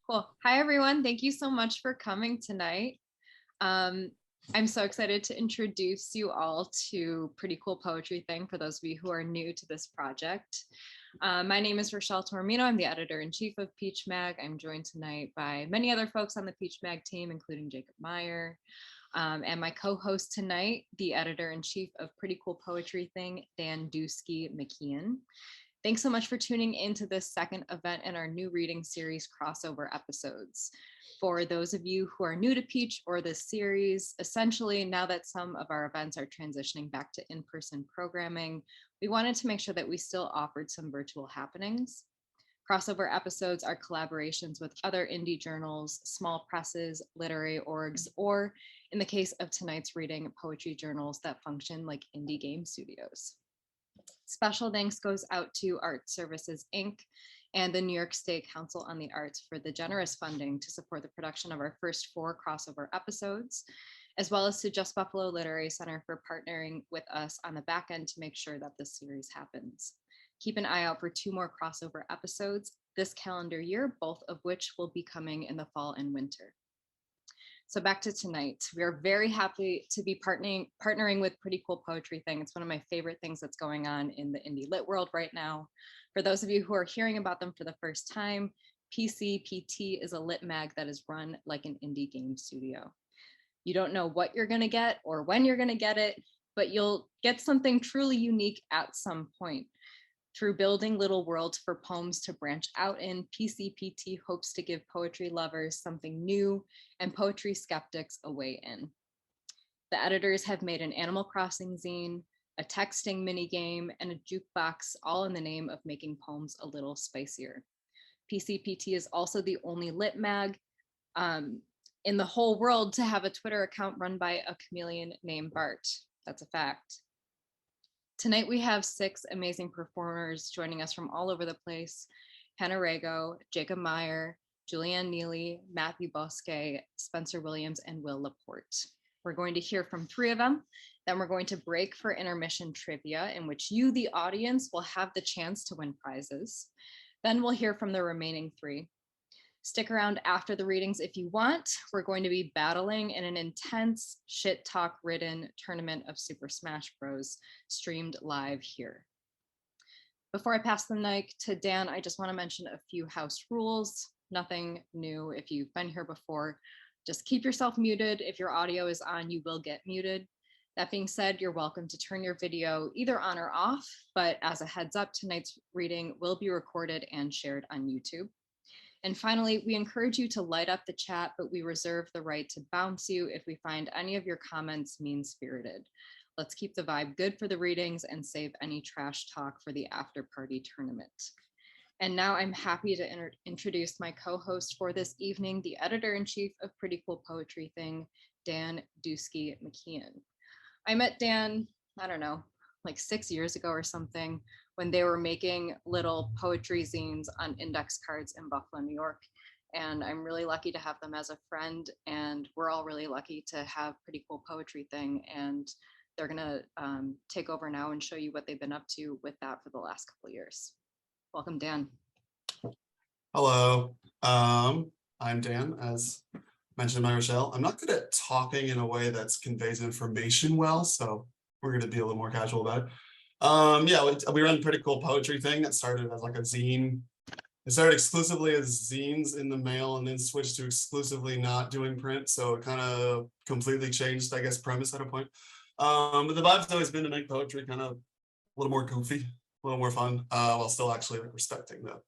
Cool. Hi, everyone. Thank you so much for coming tonight. I'm so excited to introduce you all to Pretty Cool Poetry Thing for those of you who are new to this project. My name is Rochelle Tormino. I'm the editor-in-chief of Peach Mag. I'm joined tonight by many other folks on the Peach Mag team, including Jakob Maier, and my co-host tonight, the editor-in-chief of Pretty Cool Poetry Thing, Dan Dusky-McKeon. Thanks so much for tuning into this second event in our new reading series crossover episodes. For those of you who are new to Peach or this series, essentially now that some of our events are transitioning back to in-person programming, we wanted to make sure that we still offered some virtual happenings. Crossover episodes are collaborations with other indie journals, small presses, literary orgs, or in the case of tonight's reading, poetry journals that function like indie game studios. Special thanks goes out to Art Services, Inc. and the New York State Council on the Arts for the generous funding to support the production of our first 4 crossover episodes, as well as to Just Buffalo Literary Center for partnering with us on the back end to make sure that this series happens. Keep an eye out for 2 more crossover episodes this calendar year, both of which will be coming in the fall and winter. So back to tonight, we are very happy to be partnering with Pretty Cool Poetry Thing. It's one of my favorite things that's going on in the indie lit world right now. For those of you who are hearing about them for the first time, PCPT is a lit mag that is run like an indie game studio. You don't know what you're gonna get or when you're gonna get it, but you'll get something truly unique at some point. Through building little worlds for poems to branch out in, PCPT hopes to give poetry lovers something new and poetry skeptics a way in. The editors have made an Animal Crossing zine, a texting minigame, and a jukebox, all in the name of making poems a little spicier. PCPT is also the only lit mag in the whole world to have a Twitter account run by a chameleon named Bart. That's a fact. Tonight we have 6 amazing performers joining us from all over the place: Rego, Jakob Maier, Julianne Neely, Matthew Bosque, Spencer Williams, and Will LaPorte. We're going to hear from 3 of them. Then we're going to break for intermission trivia, in which you, the audience, will have the chance to win prizes. Then we'll hear from the remaining 3. Stick around after the readings if you want. We're going to be battling in an intense shit talk ridden tournament of Super Smash Bros. Streamed live here. Before I pass the mic to Dan, I just want to mention a few house rules. Nothing new if you've been here before. Just keep yourself muted. If your audio is on, you will get muted. That being said, you're welcome to turn your video either on or off, but as a heads up, tonight's reading will be recorded and shared on YouTube. And finally, we encourage you to light up the chat, but we reserve the right to bounce you if we find any of your comments mean-spirited. Let's keep the vibe good for the readings and save any trash talk for the after-party tournament. And now I'm happy to introduce my co-host for this evening, the editor-in-chief of Pretty Cool Poetry Thing, Dan Dusky-McKeon. I met Dan, I don't know, like 6 years ago or something, when they were making little poetry zines on index cards in Buffalo, New York. And I'm really lucky to have them as a friend, and we're all really lucky to have Pretty Cool Poetry Thing, and they're gonna take over now and show you what they've been up to with that for the last couple of years. Welcome, Dan. Hello, I'm Dan, as mentioned by Rochelle. I'm not good at talking in a way that conveys information well, so we're gonna be a little more casual about it. Yeah, we run a Pretty Cool Poetry Thing that started as like a zine. It started exclusively as zines in the mail and then switched to exclusively not doing print. So it kind of completely changed, I guess, premise at a point. But the vibe's always been to make poetry kind of a little more goofy, a little more fun, while still actually like respecting the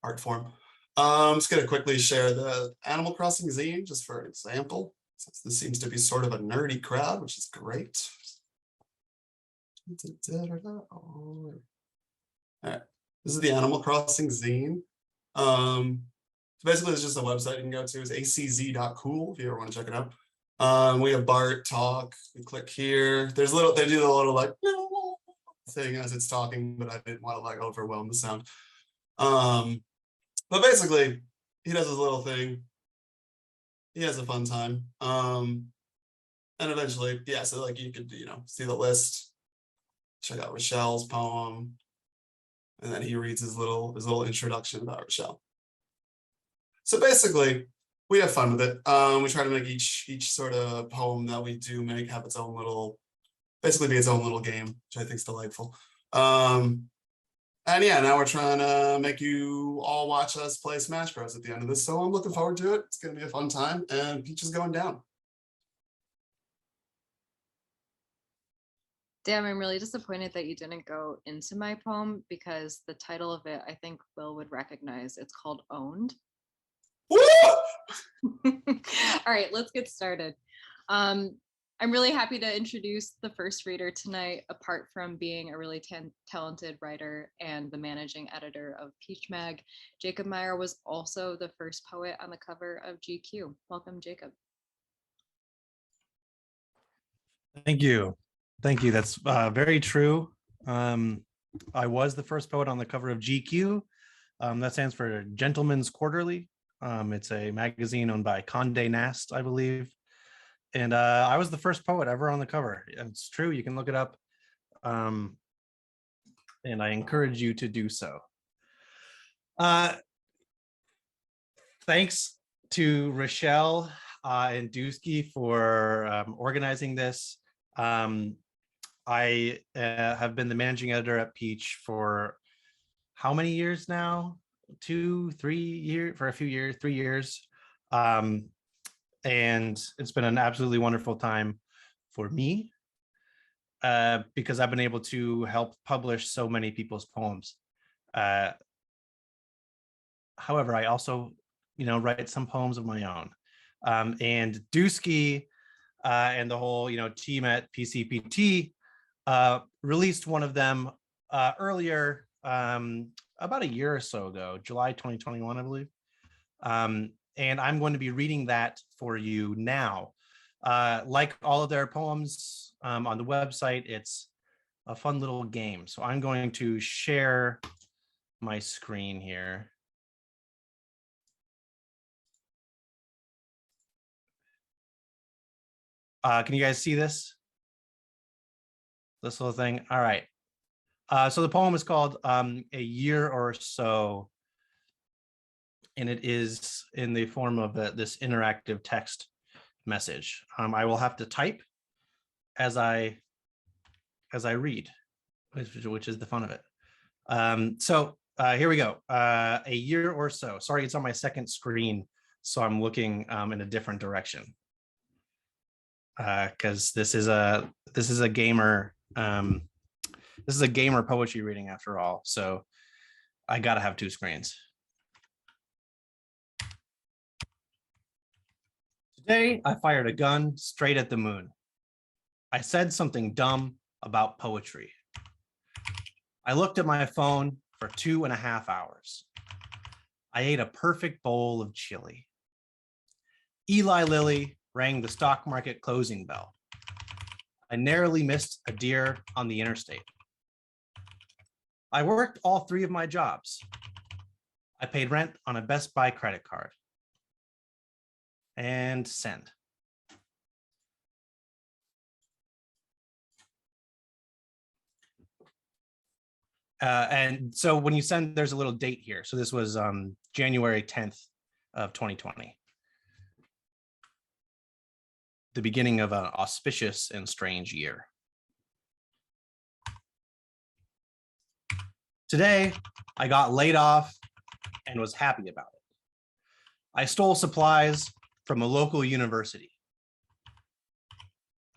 art form. I'm just gonna quickly share the Animal Crossing zine just for an example, since this seems to be sort of a nerdy crowd, which is great. All right, this is the Animal Crossing zine. So basically it's just a website you can go to. It's acz.cool if you ever want to check it out. We have Bart talk. We click here. There's little, they do the little like thing as it's talking, but I didn't want to like overwhelm the sound. But basically he does his little thing. He has a fun time. And eventually, yeah, so like you could, see the list. Check out Rochelle's poem, and then he reads his little introduction about Rochelle. So basically, we have fun with it. We try to make each sort of poem that we do make have its own little, basically be its own little game, which I think is delightful. And yeah, now we're trying to make you all watch us play Smash Bros at the end of this. So I'm looking forward to it. It's going to be a fun time, and Peach is going down. Damn, I'm really disappointed that you didn't go into my poem because the title of it, I think Will would recognize. It's called Owned. Woo! All right, let's get started. I'm really happy to introduce the first reader tonight. Apart from being a really talented writer and the managing editor of Peach Mag, Jakob Maier was also the first poet on the cover of GQ. Welcome, Jakob. Thank you. Thank you. That's very true. I was the first poet on the cover of GQ. That stands for Gentleman's Quarterly. It's a magazine owned by Condé Nast, I believe. And I was the first poet ever on the cover. It's true. You can look it up. And I encourage you to do so. Thanks to Rochelle and Dusky for organizing this. I have been the managing editor at Peach for how many years now? 2, 3 years, for a few years, 3 years. And it's been an absolutely wonderful time for me because I've been able to help publish so many people's poems. However, I also, write some poems of my own. And Dusky and the whole, team at PCPT released one of them earlier, about a year or so ago, July 2021, I believe. And I'm going to be reading that for you now. Like all of their poems on the website, it's a fun little game. So I'm going to share my screen here. Can you guys see this? This little thing? All right. So the poem is called A Year or So, and it is in the form of this interactive text message. I will have to type as I read, which is the fun of it. So here we go. A year or so. Sorry, it's on my second screen, so I'm looking in a different direction because this is a gamer. This is a gamer poetry reading after all, so I gotta have 2 screens. Today, I fired a gun straight at the moon. I said something dumb about poetry. I looked at my phone for 2.5 hours. I ate a perfect bowl of chili. Eli Lilly rang the stock market closing bell. I narrowly missed a deer on the interstate. I worked all 3 of my jobs. I paid rent on a Best Buy credit card. And send. And so when you send, there's a little date here. So this was January 10th of 2020. The beginning of an auspicious and strange year. Today, I got laid off and was happy about it. I stole supplies from a local university.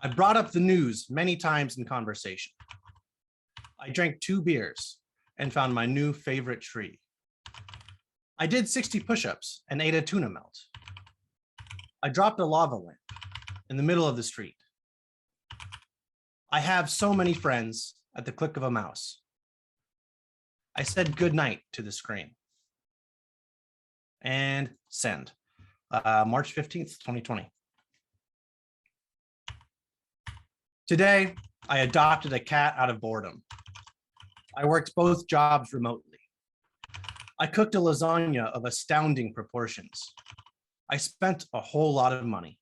I brought up the news many times in conversation. I drank 2 beers and found my new favorite tree. I did 60 push-ups and ate a tuna melt. I dropped a lava lamp in the middle of the street. I have so many friends at the click of a mouse. I said goodnight to the screen. And send. March 15th, 2020. Today, I adopted a cat out of boredom. I worked both jobs remotely. I cooked a lasagna of astounding proportions. I spent a whole lot of money.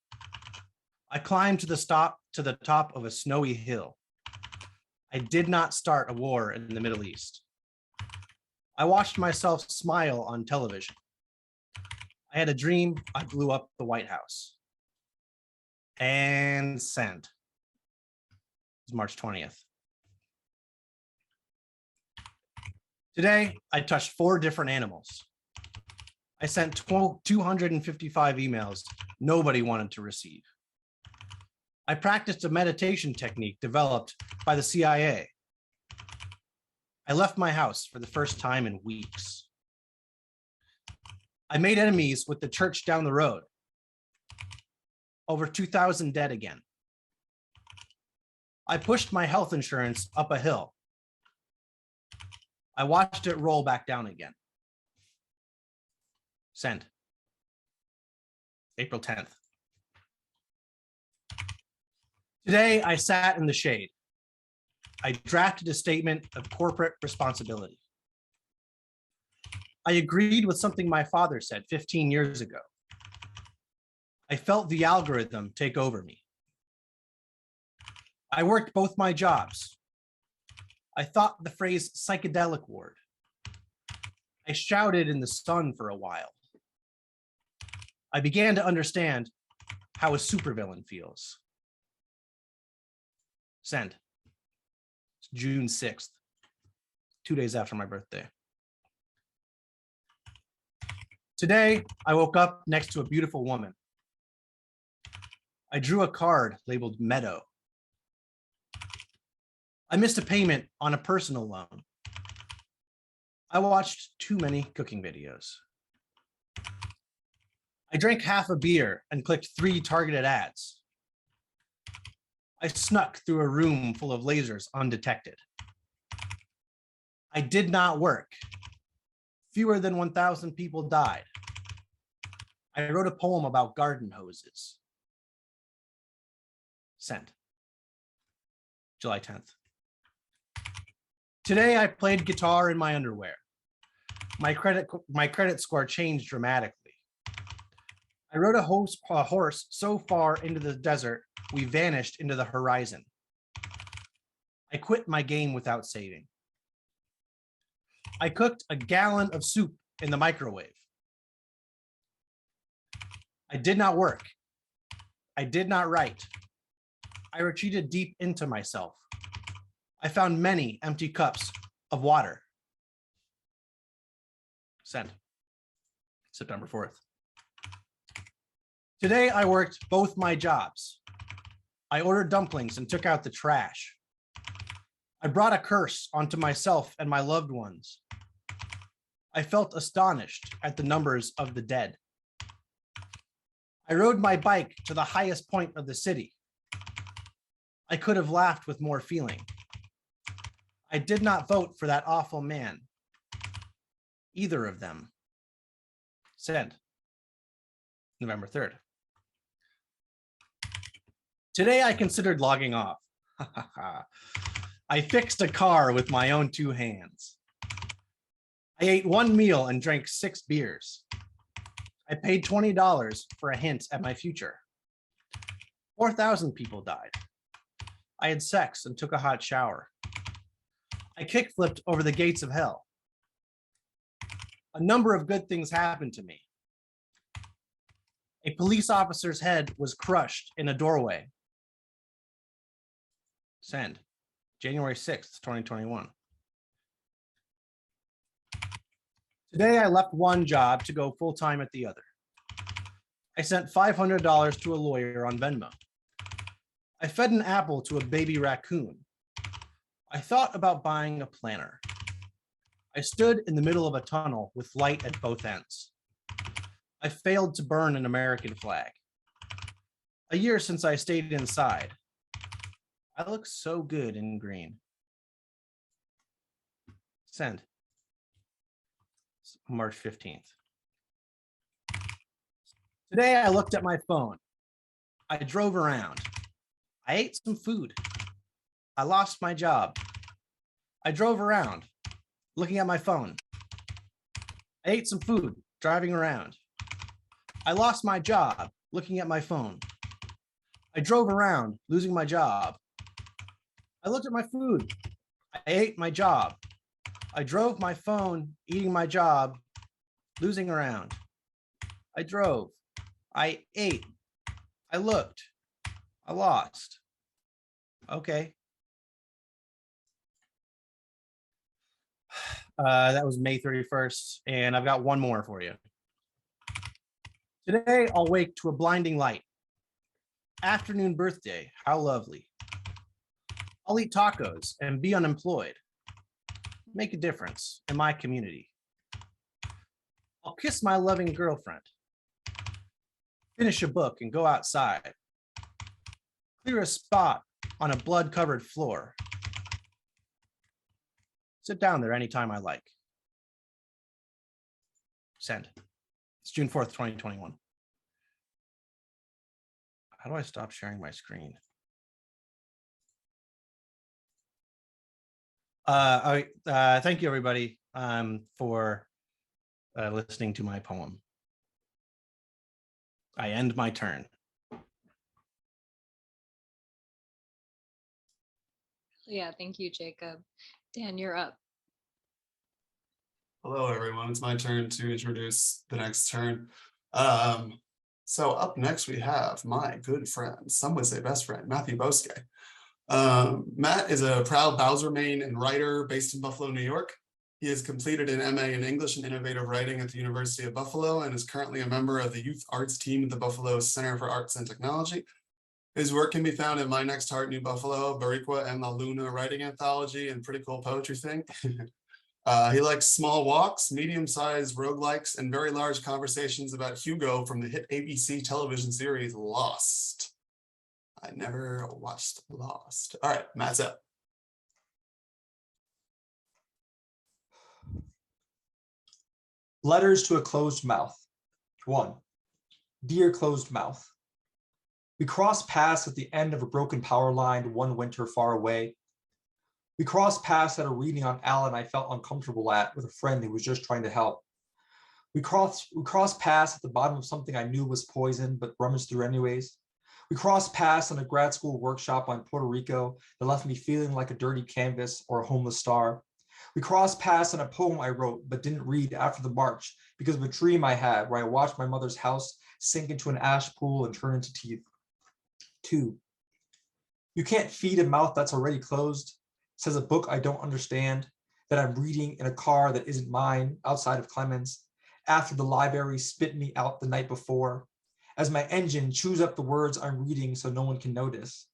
I climbed to the top of a snowy hill. I did not start a war in the Middle East. I watched myself smile on television. I had a dream I blew up the White House. And send. It's March 20th. Today, I touched 4 different animals. I sent 255 emails nobody wanted to receive. I practiced a meditation technique developed by the CIA. I left my house for the first time in weeks. I made enemies with the church down the road. Over 2,000 dead again. I pushed my health insurance up a hill. I watched it roll back down again. Send. April 10th. Today, I sat in the shade. I drafted a statement of corporate responsibility. I agreed with something my father said 15 years ago. I felt the algorithm take over me. I worked both my jobs. I thought the phrase psychedelic ward. I shouted in the sun for a while. I began to understand how a supervillain feels. Send. It's June 6th, 2 days after my birthday. Today, I woke up next to a beautiful woman. I drew a card labeled Meadow. I missed a payment on a personal loan. I watched too many cooking videos. I drank half a beer and clicked 3 targeted ads. I snuck through a room full of lasers undetected. I did not work. Fewer than 1,000 people died. I wrote a poem about garden hoses. Sent. July 10th. Today I played guitar in my underwear. My credit score changed dramatically. I rode a horse so far into the desert, we vanished into the horizon. I quit my game without saving. I cooked a gallon of soup in the microwave. I did not work. I did not write. I retreated deep into myself. I found many empty cups of water. Send. September 4th. Today, I worked both my jobs. I ordered dumplings and took out the trash. I brought a curse onto myself and my loved ones. I felt astonished at the numbers of the dead. I rode my bike to the highest point of the city. I could have laughed with more feeling. I did not vote for that awful man. Either of them. Send. November 3rd. Today I considered logging off. I fixed a car with my own 2 hands. I ate 1 meal and drank 6 beers. I paid $20 for a hint at my future. 4,000 people died. I had sex and took a hot shower. I kickflipped over the gates of hell. A number of good things happened to me. A police officer's head was crushed in a doorway. Send. January 6th, 2021. Today, I left one job to go full-time at the other. I sent $500 to a lawyer on Venmo. I fed an apple to a baby raccoon. I thought about buying a planner. I stood in the middle of a tunnel with light at both ends. I failed to burn an American flag. A year since I stayed inside. I look so good in green. Send. March 15th. Today I looked at my phone. I drove around. I ate some food. I lost my job. I drove around, looking at my phone. I ate some food, driving around. I lost my job, looking at my phone. I drove around, losing my job. I looked at my food. I ate my job. I drove my phone, eating my job, losing around. I drove, I ate, I looked, I lost. Okay. That was May 31st, and I've got one more for you. Today, I'll wake to a blinding light. Afternoon birthday, how lovely. I'll eat tacos and be unemployed. Make a difference in my community. I'll kiss my loving girlfriend. Finish a book and go outside. Clear a spot on a blood-covered floor. Sit down there anytime I like. Send. It's June 4th, 2021. How do I stop sharing my screen? Thank you, everybody, for listening to my poem. I end my turn. Yeah, thank you, Jacob. Dan, you're up. Hello, everyone. It's my turn to introduce the next turn. So up next, we have my good friend, some would say best friend, Matthew Bosque. Matt is a proud Bowser main and writer based in Buffalo, New York. He has completed an MA in English and Innovative Writing at the University of Buffalo and is currently a member of the Youth Arts team at the Buffalo Center for Arts and Technology. His work can be found in My Next Heart, New Buffalo, Bariqua and La Luna Writing Anthology, and Pretty Cool Poetry Thing. He likes small walks, medium-sized roguelikes, and very large conversations about Hugo from the hit ABC television series Lost. I never watched Lost. All right, Matt's up. Letters to a closed mouth. 1. Dear closed mouth. We crossed paths at the end of a broken power line one winter far away. We crossed paths at a reading on Alan I felt uncomfortable at with a friend who was just trying to help. We crossed paths at the bottom of something I knew was poison, but rummaged through anyways. We crossed paths on a grad school workshop on Puerto Rico that left me feeling like a dirty canvas or a homeless star. We crossed paths on a poem I wrote but didn't read after the march because of a dream I had where I watched my mother's house sink into an ash pool and turn into teeth. 2. You can't feed a mouth that's already closed, says a book I don't understand, that I'm reading in a car that isn't mine outside of Clemens, after the library spit me out the night before, as my engine chews up the words I'm reading so no one can notice.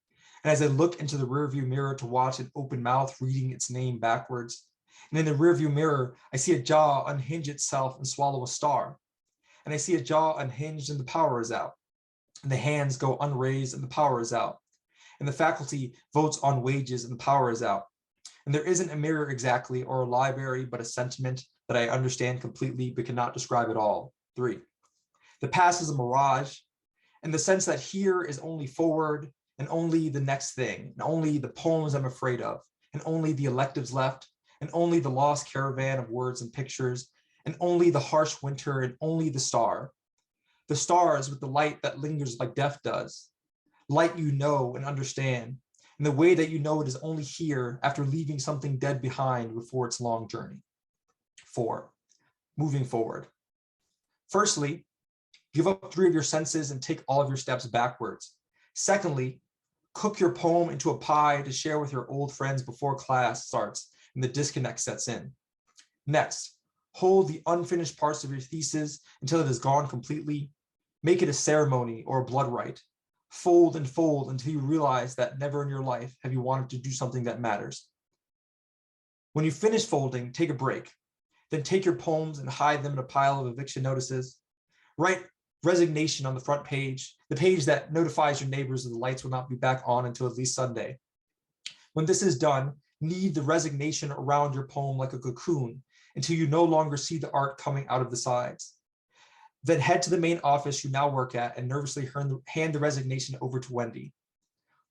And as I look into the rearview mirror to watch an open mouth reading its name backwards, and in the rearview mirror, I see a jaw unhinge itself and swallow a star. And I see a jaw unhinged and the power is out. And the hands go unraised and the power is out. And the faculty votes on wages and the power is out. And there isn't a mirror exactly or a library, but a sentiment that I understand completely but cannot describe at all. 3. The past is a mirage, in the sense that here is only forward and only the next thing, and only the poems I'm afraid of, and only the electives left, and only the lost caravan of words and pictures, and only the harsh winter, and only the star. The stars with the light that lingers like death does. Light you know and understand, in the way that you know it is only here after leaving something dead behind before its long journey. 4. Moving forward. Firstly, give up 3 of your senses and take all of your steps backwards. Secondly, cook your poem into a pie to share with your old friends before class starts and the disconnect sets in. Next, hold the unfinished parts of your thesis until it is gone completely. Make it a ceremony or a blood rite. Fold and fold until you realize that never in your life have you wanted to do something that matters. When you finish folding, take a break. Then take your poems and hide them in a pile of eviction notices. Write resignation on the front page, the page that notifies your neighbors that the lights will not be back on until at least Sunday. When this is done, knead the resignation around your poem like a cocoon until you no longer see the art coming out of the sides. Then head to the main office you now work at and nervously hand the resignation over to Wendy.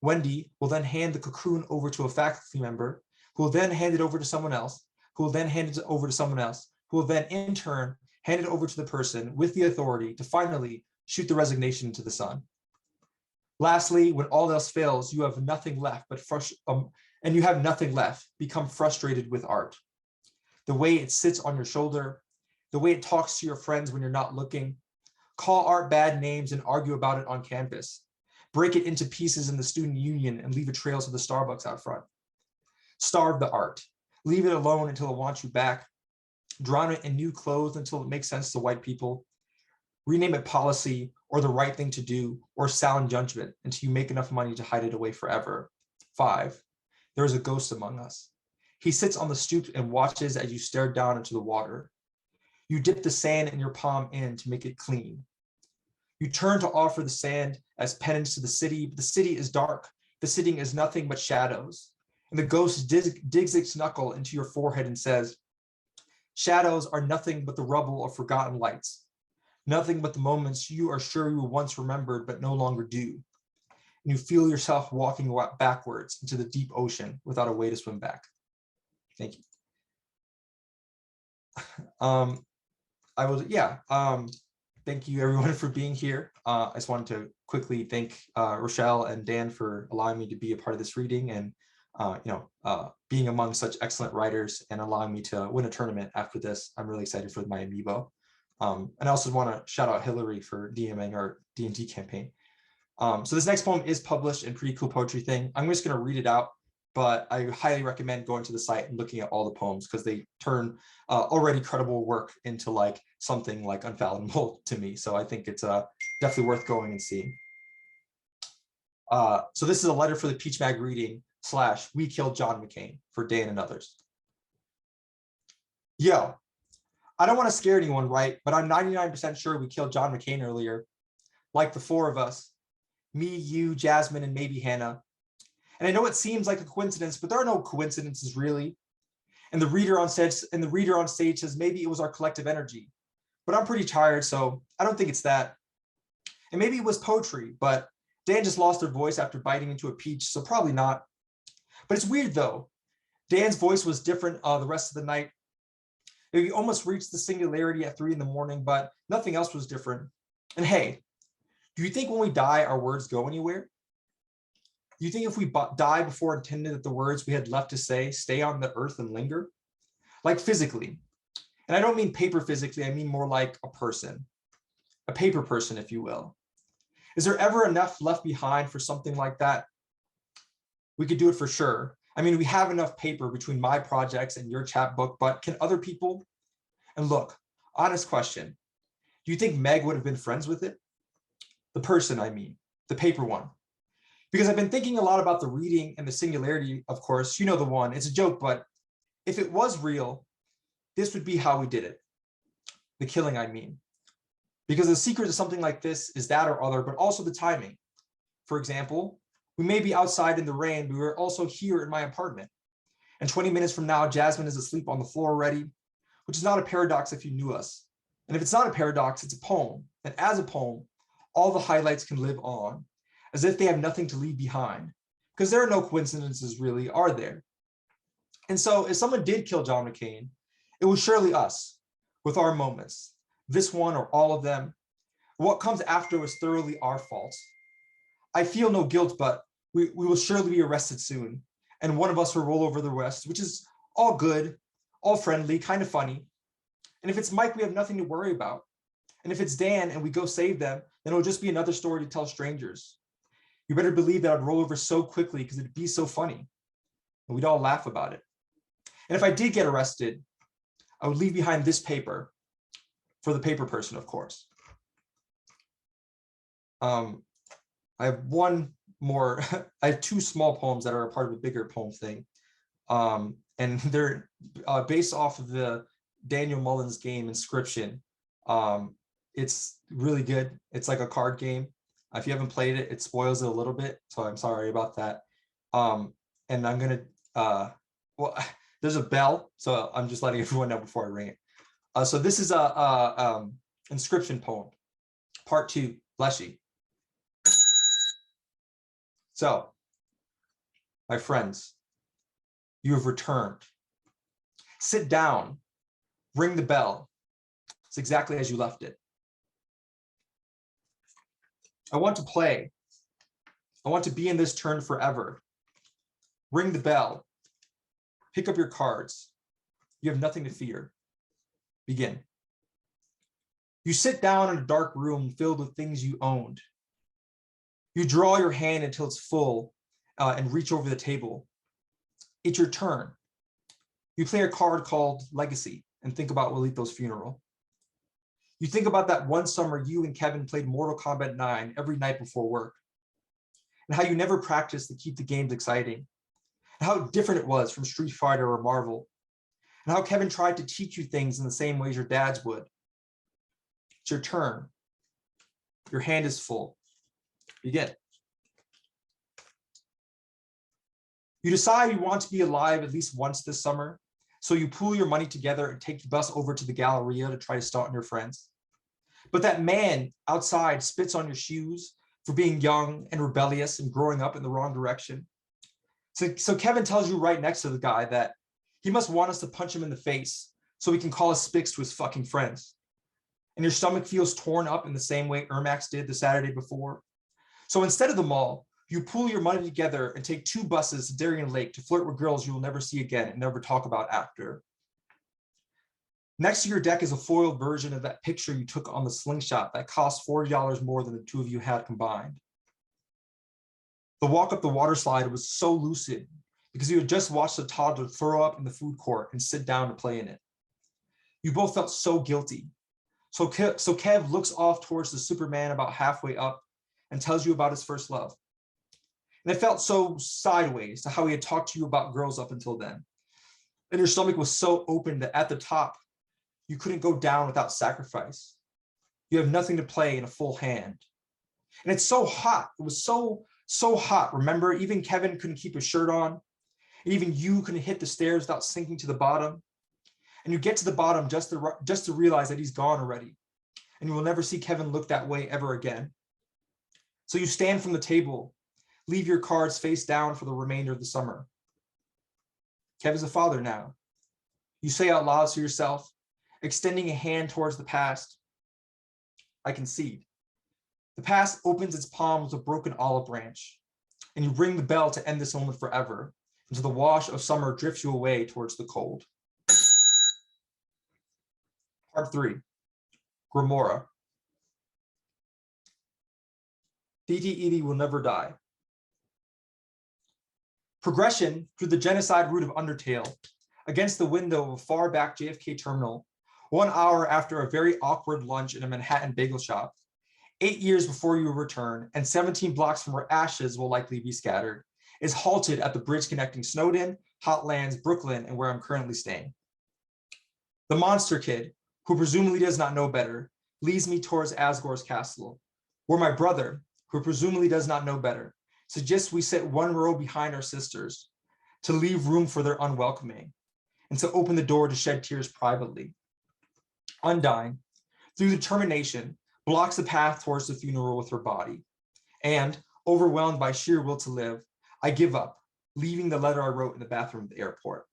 Wendy will then hand the cocoon over to a faculty member, who will then hand it over to someone else, who will then hand it over to someone else, who will then in turn hand it over to the person with the authority to finally shoot the resignation into the sun. Lastly, when all else fails, you have nothing left become frustrated with art. The way it sits on your shoulder, the way it talks to your friends when you're not looking, call art bad names and argue about it on campus, break it into pieces in the student union and leave a trail to the Starbucks out front. Starve the art, leave it alone until it wants you back, drown it in new clothes until it makes sense to white people, rename it policy or the right thing to do or sound judgment until you make enough money to hide it away forever. 5, there is a ghost among us. He sits on the stoop and watches as you stare down into the water. You dip the sand in your palm in to make it clean. You turn to offer the sand as penance to the city, but the city is dark. The city is nothing but shadows. And the ghost digs its knuckle into your forehead and says, shadows are nothing but the rubble of forgotten lights, nothing but the moments you are sure you once remembered but no longer do. And you feel yourself walking backwards into the deep ocean without a way to swim back. Thank you. Thank you everyone for being here. I just wanted to quickly thank Rochelle and Dan for allowing me to be a part of this reading and being among such excellent writers and allowing me to win a tournament after this. I'm really excited for my amiibo. And I also want to shout out Hillary for DMing our D&D campaign. So this next poem is published in Pretty Cool Poetry Thing. I'm just going to read it out, but I highly recommend going to the site and looking at all the poems because they turn already credible work into like something like unfathomable to me. So I think it's definitely worth going and seeing. So this is a letter for the Peach Mag reading / We Killed John McCain for Dan and others. Yo, I don't want to scare anyone, right? But I'm 99% sure we killed John McCain earlier. Like the 4 of us, me, you, Jasmine, and maybe Hannah. And I know it seems like a coincidence, but there are no coincidences really. And the reader on stage says maybe it was our collective energy. But I'm pretty tired, so I don't think it's that. And maybe it was poetry, but Dan just lost their voice after biting into a peach, so probably not. But it's weird though. Dan's voice was different the rest of the night. We almost reached the singularity at 3 in the morning, but nothing else was different. And hey, do you think when we die, our words go anywhere? Do you think if we die before intended that the words we had left to say stay on the earth and linger? Like physically. And I don't mean paper physically, I mean more like a person. A paper person, if you will. Is there ever enough left behind for something like that? We could do it for sure. I mean, we have enough paper between my projects and your chapbook, but can other people? And look, honest question. Do you think Meg would have been friends with it? The person, I mean, the paper one. Because I've been thinking a lot about the reading and the singularity, of course, you know the one, it's a joke, but if it was real, this would be how we did it. The killing, I mean. Because the secret to something like this is that or other, but also the timing. For example, we may be outside in the rain, but we're also here in my apartment. And 20 minutes from now, Jasmine is asleep on the floor already, which is not a paradox if you knew us. And if it's not a paradox, it's a poem. And as a poem, all the highlights can live on, as if they have nothing to leave behind. Because there are no coincidences really, are there? And so if someone did kill John McCain, it was surely us, with our moments, this one or all of them. What comes after was thoroughly our fault. I feel no guilt, but we will surely be arrested soon. And one of us will roll over the rest, which is all good, all friendly, kind of funny. And if it's Mike, we have nothing to worry about. And if it's Dan and we go save them, then it'll just be another story to tell strangers. You better believe that I'd roll over so quickly because it'd be so funny. And we'd all laugh about it. And if I did get arrested, I would leave behind this paper for the paper person, of course. I have one more, I have 2 small poems that are a part of a bigger poem thing. And they're based off of the Daniel Mullins game Inscription. It's really good. It's like a card game. If you haven't played it, it spoils it a little bit. So I'm sorry about that. And I'm gonna, well, there's a bell. So I'm just letting everyone know before I ring it. So this is a Inscription poem, part 2, Leshy. So, my friends, you have returned. Sit down, ring the bell. It's exactly as you left it. I want to play. I want to be in this turn forever. Ring the bell. Pick up your cards. You have nothing to fear. Begin. You sit down in a dark room filled with things you owned. You draw your hand until it's full and reach over the table. It's your turn. You play a card called Legacy and think about Lolito's funeral. You think about that one summer you and Kevin played Mortal Kombat 9 every night before work, and how you never practiced to keep the games exciting, and how different it was from Street Fighter or Marvel, and how Kevin tried to teach you things in the same ways your dads would. It's your turn. Your hand is full. Begin. You decide you want to be alive at least once this summer, so you pool your money together and take the bus over to the Galleria to try to stunt on your friends. But that man outside spits on your shoes for being young and rebellious and growing up in the wrong direction. So Kevin tells you right next to the guy that he must want us to punch him in the face so he can call us spics to his fucking friends. And your stomach feels torn up in the same way Ermax did the Saturday before. So instead of the mall, you pool your money together and take 2 buses to Darien Lake to flirt with girls you will never see again and never talk about after. Next to your deck is a foiled version of that picture you took on the slingshot that cost $40 more than the 2 of you had combined. The walk up the water slide was so lucid because you had just watched a toddler throw up in the food court and sit down to play in it. You both felt so guilty. So Kev looks off towards the Superman about halfway up and tells you about his first love. And it felt so sideways to how he had talked to you about girls up until then. And your stomach was so open that at the top, you couldn't go down without sacrifice. You have nothing to play in a full hand. And it's so hot. It was so hot. Remember, even Kevin couldn't keep his shirt on. And even you couldn't hit the stairs without sinking to the bottom. And you get to the bottom just to realize that he's gone already. And you will never see Kevin look that way ever again. So you stand from the table, leave your cards face down for the remainder of the summer. Kev is a father now. You say out loud to yourself, extending a hand towards the past, I concede. The past opens its palm with a broken olive branch, and you ring the bell to end this moment forever, until the wash of summer drifts you away towards the cold. Part 3, Grimora. DT will never die. Progression through the genocide route of Undertale, against the window of a far back JFK terminal, 1 hour after a very awkward lunch in a Manhattan bagel shop, 8 years before you return, and 17 blocks from where ashes will likely be scattered, is halted at the bridge connecting Snowden, Hotlands, Brooklyn, and where I'm currently staying. The monster kid, who presumably does not know better, leads me towards Asgore's castle, where my brother, who presumably does not know better, suggests we sit 1 row behind our sisters, to leave room for their unwelcoming, and to open the door to shed tears privately. Undyne, through determination, blocks the path towards the funeral with her body. And, overwhelmed by sheer will to live, I give up, leaving the letter I wrote in the bathroom at the airport.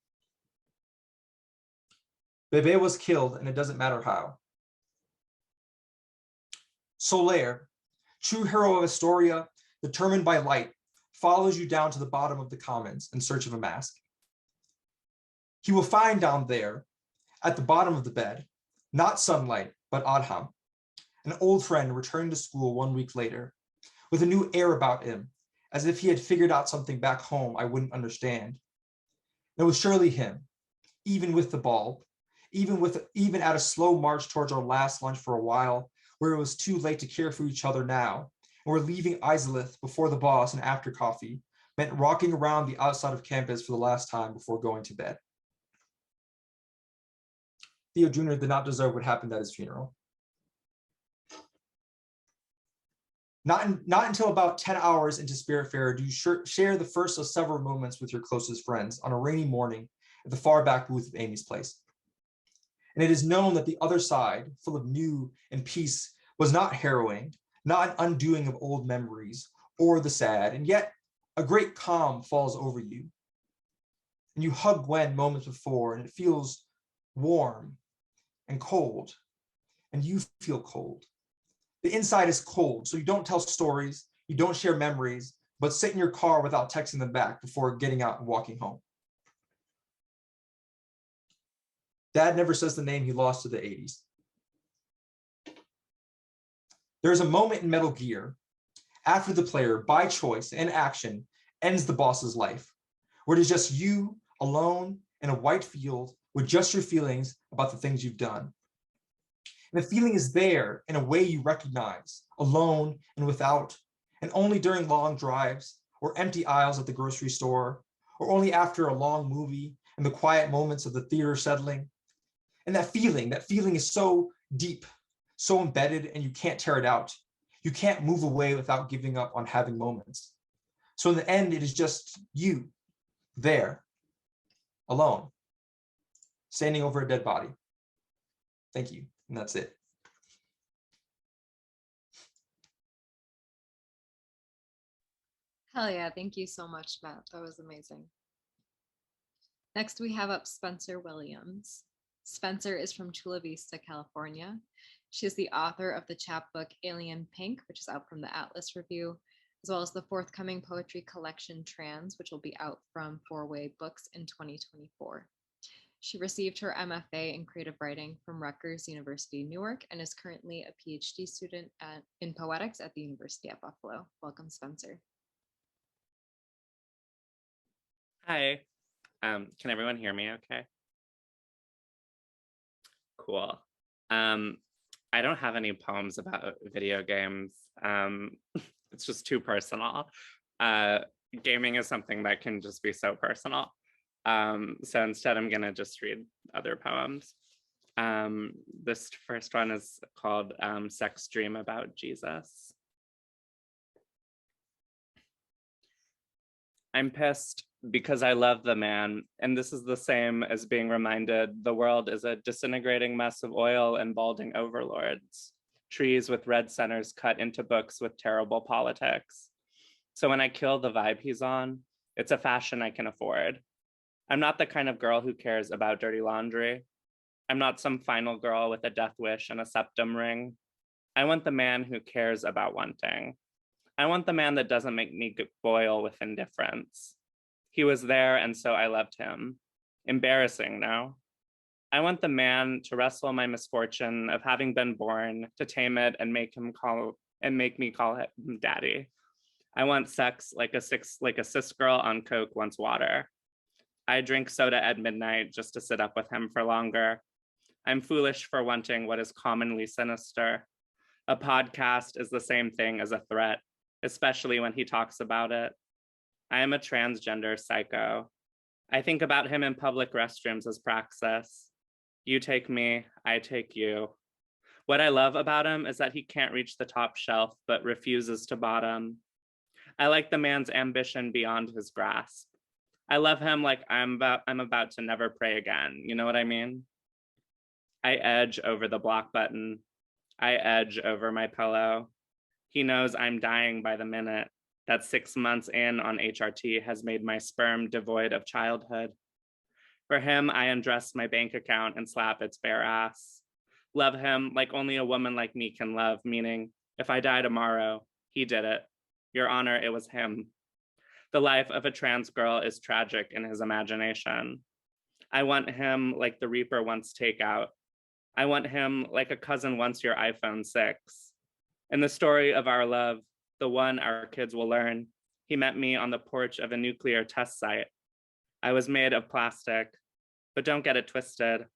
Bebe was killed, and it doesn't matter how. Solaire, true hero of Astoria, determined by light, follows you down to the bottom of the commons in search of a mask. He will find down there, at the bottom of the bed, not sunlight, but Adham, an old friend returning to school 1 week later, with a new air about him, as if he had figured out something back home I wouldn't understand. It was surely him, even with the bulb, even at a slow march towards our last lunch for a while, where it was too late to care for each other now, and we're leaving Isolith before the boss and after coffee, meant rocking around the outside of campus for the last time before going to bed. Theo Jr. did not deserve what happened at his funeral. Not until about 10 hours into Spiritfarer do you share the first of several moments with your closest friends on a rainy morning at the far back booth of Amy's place. And it is known that the other side, full of new and peace, was not harrowing, not an undoing of old memories or the sad, and yet a great calm falls over you. And you hug Gwen moments before, and it feels warm and cold, and you feel cold. The inside is cold, so you don't tell stories, you don't share memories, but sit in your car without texting them back before getting out and walking home. Dad never says the name he lost to the 80s. There's a moment in Metal Gear after the player, by choice and action, ends the boss's life, where it is just you alone in a white field with just your feelings about the things you've done. And the feeling is there in a way you recognize, alone and without, and only during long drives or empty aisles at the grocery store, or only after a long movie and the quiet moments of the theater settling. And that feeling is so deep, so embedded, and you can't tear it out. You can't move away without giving up on having moments. So in the end, it is just you there, alone, standing over a dead body. Thank you. And that's it. Hell yeah, thank you so much, Matt. That was amazing. Next, we have up Spencer Williams. Spencer is from Chula Vista, California. She is the author of the chapbook Alien Pink, which is out from the Atlas Review, as well as the forthcoming poetry collection Trans, which will be out from Four Way Books in 2024. She received her MFA in creative writing from Rutgers University, Newark, and is currently a PhD student in poetics at the University at Buffalo. Welcome, Spencer. Hi. Can everyone hear me okay? Cool. I don't have any poems about video games. It's just too personal. Gaming is something that can just be so personal. So instead, I'm gonna just read other poems. This first one is called Sex Dream About Jesus. I'm pissed because I love the man, and this is the same as being reminded the world is a disintegrating mess of oil and balding overlords, trees with red centers cut into books with terrible politics. So when I kill the vibe he's on, it's a fashion I can afford. I'm not the kind of girl who cares about dirty laundry. I'm not some final girl with a death wish and a septum ring. I want the man who cares about wanting. I want the man that doesn't make me boil with indifference. He was there, and so I loved him. Embarrassing, no? I want the man to wrestle my misfortune of having been born, to tame it and make me call him daddy. I want sex like a cis girl on coke wants water. I drink soda at midnight just to sit up with him for longer. I'm foolish for wanting what is commonly sinister. A podcast is the same thing as a threat, especially when he talks about it. I am a transgender psycho. I think about him in public restrooms as praxis. You take me, I take you. What I love about him is that he can't reach the top shelf, but refuses to bottom. I like the man's ambition beyond his grasp. I love him like I'm about to never pray again. You know what I mean? I edge over the block button. I edge over my pillow. He knows I'm dying by the minute. That 6 months in on HRT has made my sperm devoid of childhood. For him, I undress my bank account and slap its bare ass. Love him like only a woman like me can love, meaning if I die tomorrow, he did it. Your Honor, it was him. The life of a trans girl is tragic in his imagination. I want him like the Reaper wants takeout. I want him like a cousin wants your iPhone 6. In the story of our love, the one our kids will learn, he met me on the porch of a nuclear test site. I was made of plastic, but don't get it twisted.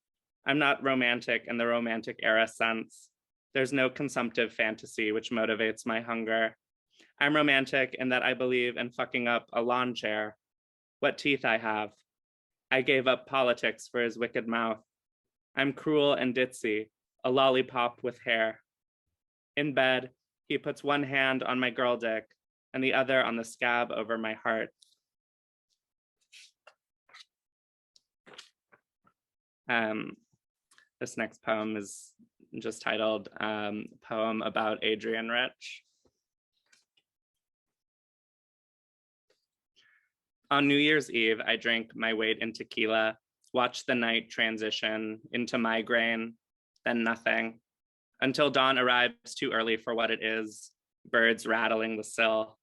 I'm not romantic in the romantic era sense. There's no consumptive fantasy which motivates my hunger. I'm romantic in that I believe in fucking up a lawn chair. What teeth I have. I gave up politics for his wicked mouth. I'm cruel and ditzy, a lollipop with hair. In bed, he puts one hand on my girl dick and the other on the scab over my heart. This next poem is just titled Poem About Adrian Rich. On New Year's Eve, I drank my weight in tequila, watched the night transition into migraine, then nothing, until dawn arrives too early for what it is, birds rattling the sill.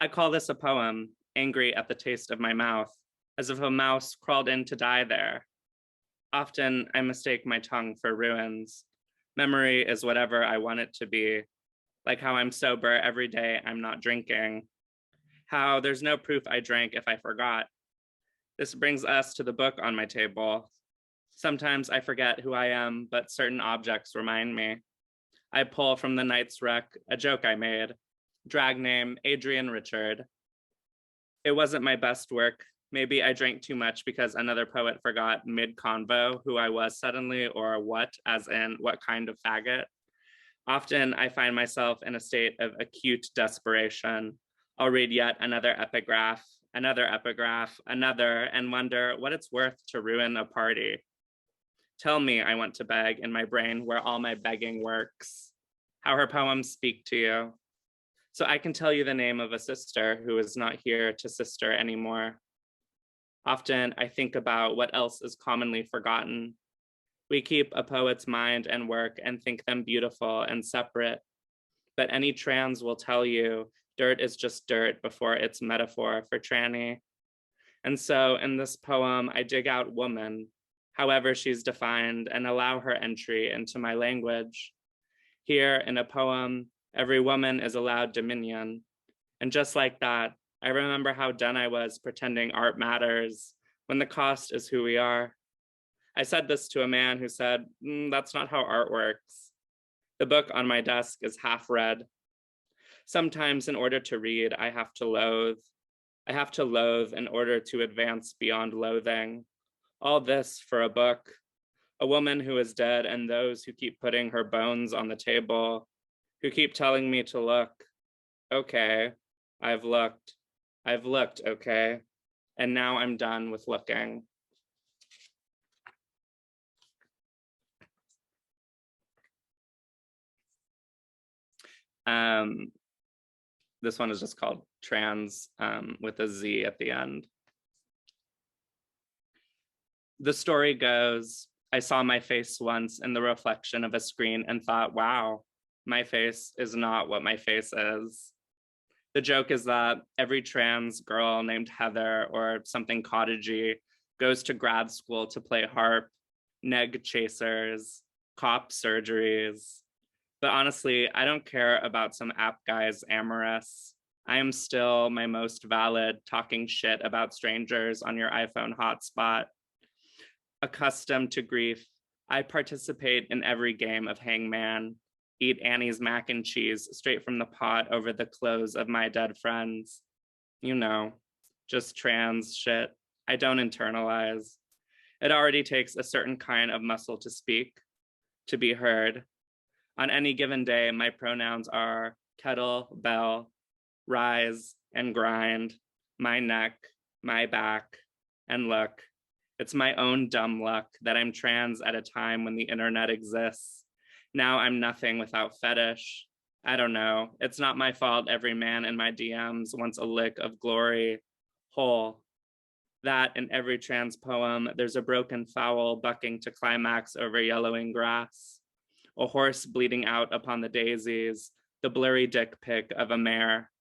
I call this a poem, angry at the taste of my mouth, as if a mouse crawled in to die there. Often I mistake my tongue for ruins. Memory is whatever I want it to be, like how I'm sober every day I'm not drinking, how there's no proof I drank if I forgot. This brings us to the book on my table. Sometimes I forget who I am, but certain objects remind me. I pull from the night's wreck a joke I made, drag name Adrian Richard. It wasn't my best work. Maybe I drank too much because another poet forgot mid-convo who I was suddenly, or what, as in what kind of faggot. Often I find myself in a state of acute desperation. I'll read yet another epigraph, another, and wonder what it's worth to ruin a party. Tell me, I want to beg in my brain where all my begging works, how her poems speak to you. So I can tell you the name of a sister who is not here to sister anymore. Often I think about what else is commonly forgotten. We keep a poet's mind and work and think them beautiful and separate, but any trans will tell you dirt is just dirt before it's metaphor for tranny. And so in this poem, I dig out woman, however she's defined, and allow her entry into my language. Here in a poem, every woman is allowed dominion. And just like that, I remember how done I was pretending art matters when the cost is who we are. I said this to a man who said, that's not how art works. The book on my desk is half read. Sometimes in order to read, I have to loathe. I have to loathe in order to advance beyond loathing. All this for a book, a woman who is dead and those who keep putting her bones on the table, who keep telling me to look. Okay, I've looked, okay, and now I'm done with looking. This one is just called Trans with a Z at the end. The story goes, I saw my face once in the reflection of a screen and thought, wow, my face is not what my face is. The joke is that every trans girl named Heather or something cottagey goes to grad school to play harp, neg chasers, cop surgeries. But honestly, I don't care about some app guy's amorous. I am still my most valid talking shit about strangers on your iPhone hotspot. Accustomed to grief, I participate in every game of hangman, eat Annie's mac and cheese straight from the pot over the clothes of my dead friends. You know, just trans shit. I don't internalize. It already takes a certain kind of muscle to speak, to be heard. On any given day, my pronouns are kettle, bell, rise, and grind, my neck, my back, and look. It's my own dumb luck that I'm trans at a time when the internet exists. Now I'm nothing without fetish. I don't know. It's not my fault every man in my DMs wants a lick of glory. Whole. That in every trans poem, there's a broken fowl bucking to climax over yellowing grass. A horse bleeding out upon the daisies, the blurry dick pic of a mare.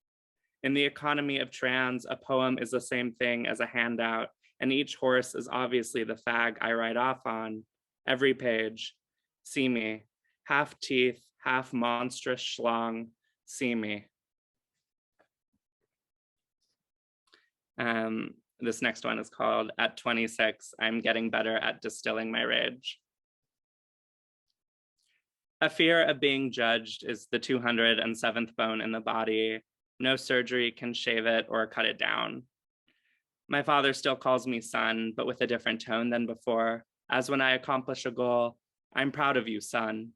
In the economy of trans, a poem is the same thing as a handout, and each horse is obviously the fag I write off on. Every page. See me. Half teeth, half monstrous schlong. See me. This next one is called At 26, I'm Getting Better at Distilling My Rage. A fear of being judged is the 207th bone in the body. No surgery can shave it or cut it down. My father still calls me son, but with a different tone than before, as when I accomplish a goal, I'm proud of you, son.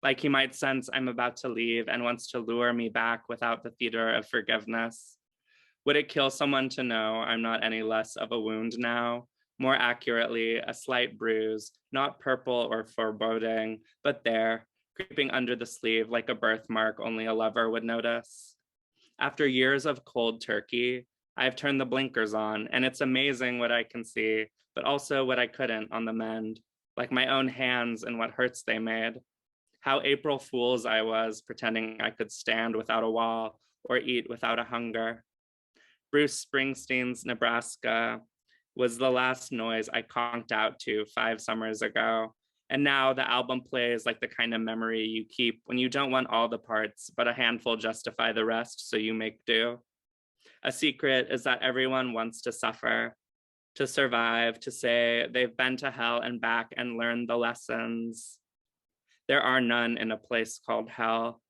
Like he might sense I'm about to leave and wants to lure me back without the theater of forgiveness. Would it kill someone to know I'm not any less of a wound now? More accurately, a slight bruise, not purple or foreboding, but there, creeping under the sleeve like a birthmark only a lover would notice. After years of cold turkey, I've turned the blinkers on, and it's amazing what I can see, but also what I couldn't on the mend, like my own hands and what hurts they made. How April Fools I was, pretending I could stand without a wall or eat without a hunger. Bruce Springsteen's Nebraska was the last noise I conked out to 5 summers ago, And now the album plays like the kind of memory you keep when you don't want all the parts, but a handful justify the rest, so you make do. A secret is that everyone wants to suffer, to survive, to say they've been to hell and back and learned the lessons. There are none in a place called hell.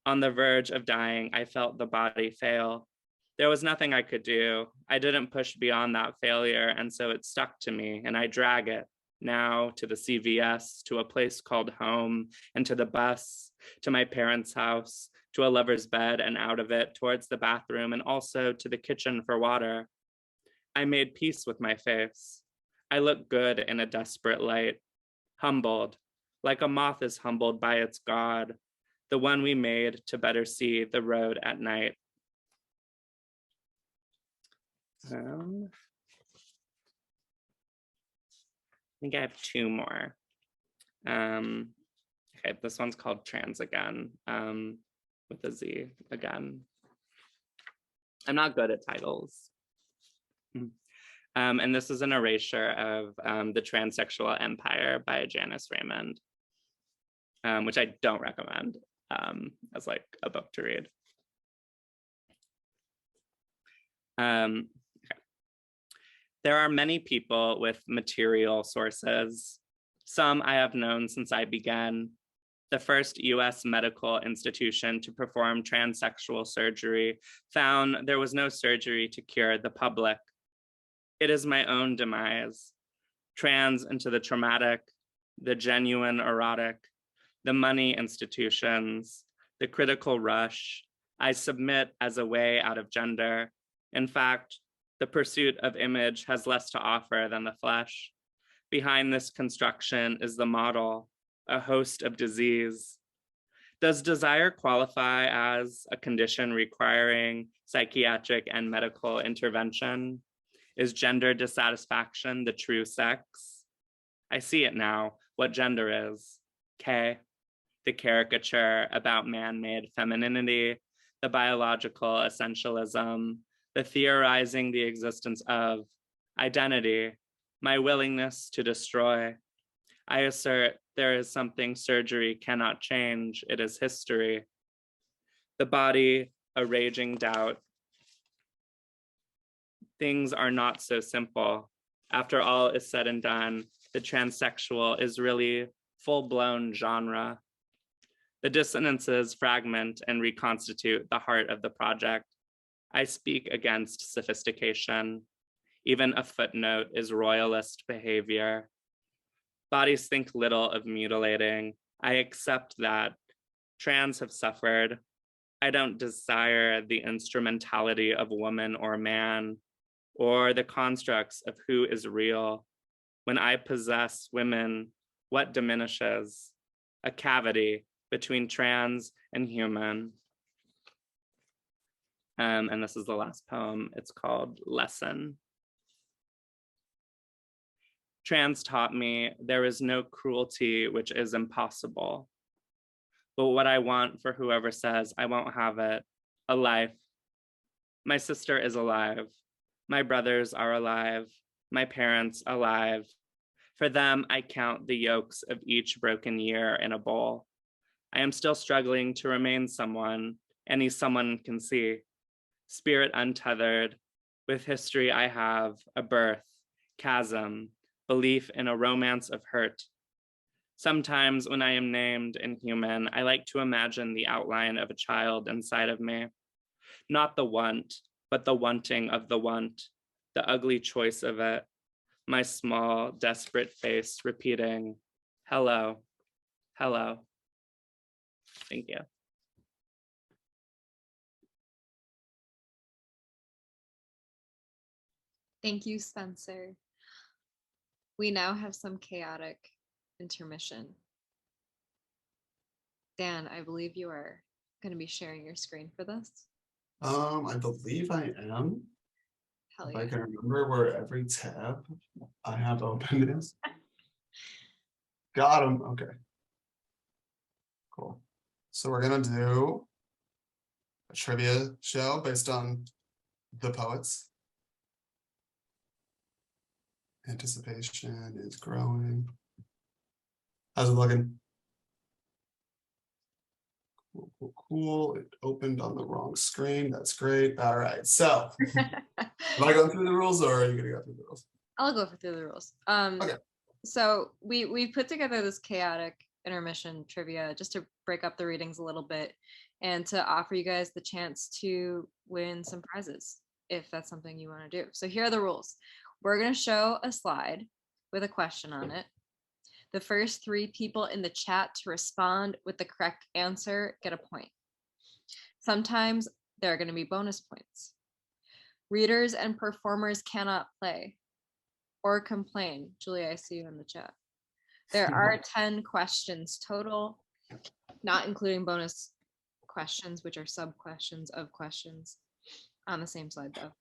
On the verge of dying, I felt the body fail. There was nothing I could do. I didn't push beyond that failure, and so it stuck to me, and I drag it now to the CVS, to a place called home, and to the bus, to my parents' house, to a lover's bed and out of it, towards the bathroom, and also to the kitchen for water. I made peace with my face. I looked good in a desperate light, humbled, like a moth is humbled by its god, the one we made to better see the road at night. I think I have two more. Okay, this one's called Trans Again, with a Z again. I'm not good at titles. And this is an erasure of The Transsexual Empire by Janice Raymond, which I don't recommend as like a book to read. Okay. There are many people with material sources. Some I have known since I began. The first US medical institution to perform transsexual surgery found there was no surgery to cure the public. It is my own demise. Trans into the traumatic, the genuine erotic, the money institutions, the critical rush. I submit as a way out of gender. In fact, the pursuit of image has less to offer than the flesh. Behind this construction is the model, a host of disease. Does desire qualify as a condition requiring psychiatric and medical intervention? Is gender dissatisfaction the true sex? I see it now, what gender is. K, the caricature about man-made femininity, the biological essentialism, the theorizing the existence of identity, my willingness to destroy. I assert there is something surgery cannot change, it is history. The body, a raging doubt. Things are not so simple. After all is said and done, the transsexual is really full-blown genre. The dissonances fragment and reconstitute the heart of the project. I speak against sophistication. Even a footnote is royalist behavior. Bodies think little of mutilating. I accept that. Trans have suffered. I don't desire the instrumentality of woman or man, or the constructs of who is real. When I possess women, what diminishes? A cavity between trans and human. And this is the last poem. It's called Lesson. Trans taught me there is no cruelty which is impossible. But what I want for whoever says I won't have it, a life. My sister is alive. My brothers are alive. My parents alive. For them, I count the yolks of each broken year in a bowl. I am still struggling to remain someone any someone can see. Spirit untethered, with history I have, a birth, chasm, belief in a romance of hurt. Sometimes when I am named inhuman, I like to imagine the outline of a child inside of me. Not the want, but the wanting of the want, the ugly choice of it. My small, desperate face repeating, hello, hello. Thank you. Thank you, Spencer. We now have some chaotic intermission. Dan, I believe you are going to be sharing your screen for this. I believe I am. Hell If yeah. I can remember where every tab I have open is. Got him. Okay. Cool. So we're gonna do a trivia show based on the poets. Anticipation is growing. How's it looking? Cool, cool, cool. It opened on the wrong screen. That's great. All right. So, am I going through the rules, or are you gonna go through the rules? I'll go through the rules. Okay. So we put together this chaotic intermission trivia just to break up the readings a little bit and to offer you guys the chance to win some prizes if that's something you want to do. So here are the rules. We're going to show a slide with a question on it. The first 3 people in the chat to respond with the correct answer get a point. Sometimes there are going to be bonus points. Readers and performers cannot play or complain. Julia, I see you in the chat. There are 10 questions total, not including bonus questions, which are sub questions of questions on the same slide though.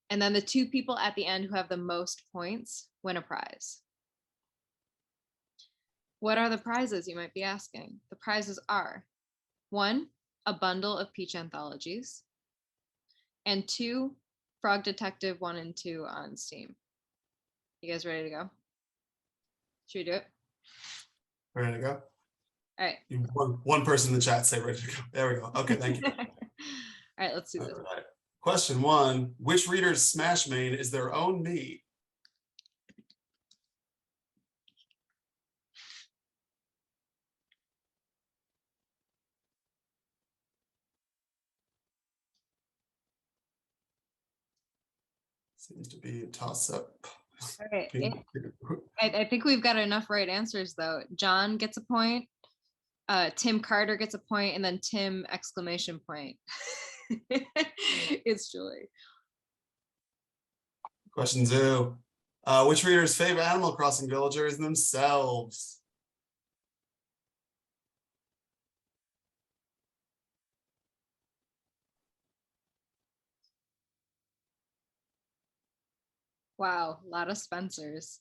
And then the 2 people at the end who have the most points win a prize. What are the prizes, you might be asking? The prizes are 1, a bundle of Peach anthologies, and 2, Frog Detective 1 and 2 on Steam. You guys ready to go? Should we do it? Ready to go? All right. One person in the chat say ready to go. There we go. Okay, thank you. All right, let's do this. All right. Question 1. Which reader's smash main is their own me? Seems to be a toss-up. All right. I think we've got enough right answers though. John gets a point. Tim Carter gets a point, and then Tim exclamation point. It's Julie. Question 2. Which reader's favorite Animal Crossing villager is themselves? Wow, a lot of Spencers.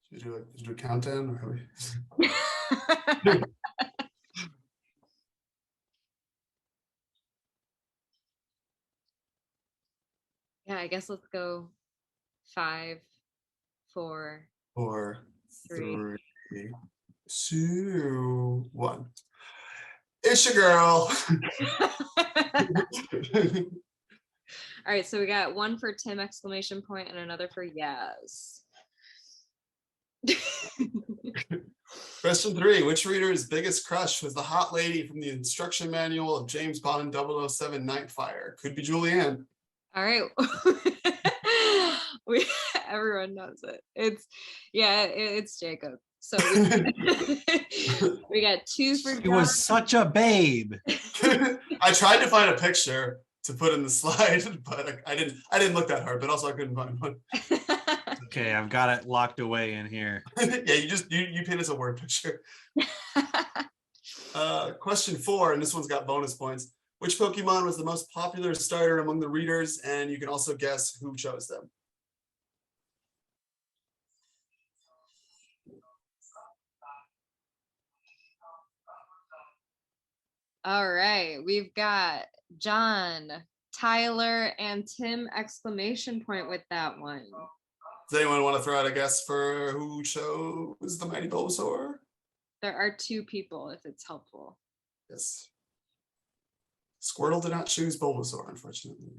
Should we do a countdown? Or are we... Yeah, I guess let's go 5, 4, 4, 3. 3, 2, 1. It's your girl. All right, so we got 1 for Tim exclamation point and another for Yaz. Question 3. Which reader's biggest crush was the hot lady from the instruction manual of James Bond 007 Nightfire? Could be Julianne. All right. Everyone knows it. It's Jakob. So we got 2 for John. She was such a babe. I tried to find a picture to put in the slide, but I didn't look that hard, but also I couldn't find one. Okay, I've got it locked away in here. Yeah, you paint us a word picture. Question 4, and this one's got bonus points. Which Pokemon was the most popular starter among the readers? And you can also guess who chose them. All right, we've got John, Tyler, and Tim exclamation point with that one. Does anyone want to throw out a guess for who chose the Mighty Bulbasaur? There are 2 people, if it's helpful. Yes. Squirtle did not choose Bulbasaur, unfortunately.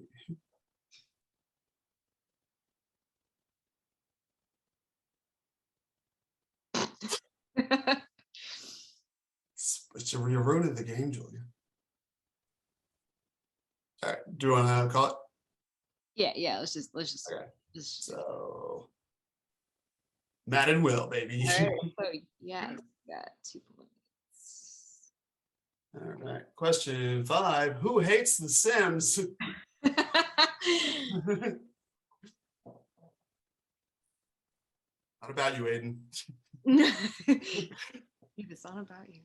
You're ruining the game, Julia. All right, do you want to call it? Yeah. Let's just. Okay. Just So, Matt and Will, baby. all right, so yeah, got 2 points. All right. Question 5. Who hates The Sims? Not about you, Aiden. It's not about you.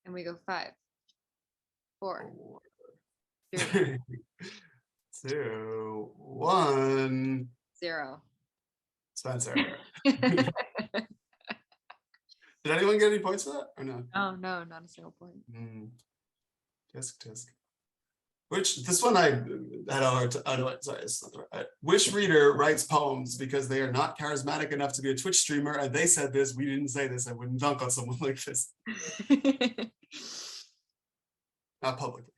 And we go 5, 4, 3, 2, 1. 0. Spencer. Did anyone get any points for that or no? Oh no, not a single point. Tisk. This one I had a hard time. Oh no, sorry, it's not the right. Which reader writes poems because they are not charismatic enough to be a Twitch streamer? And they said this. We didn't say this. I wouldn't dunk on someone like this. Not publicly.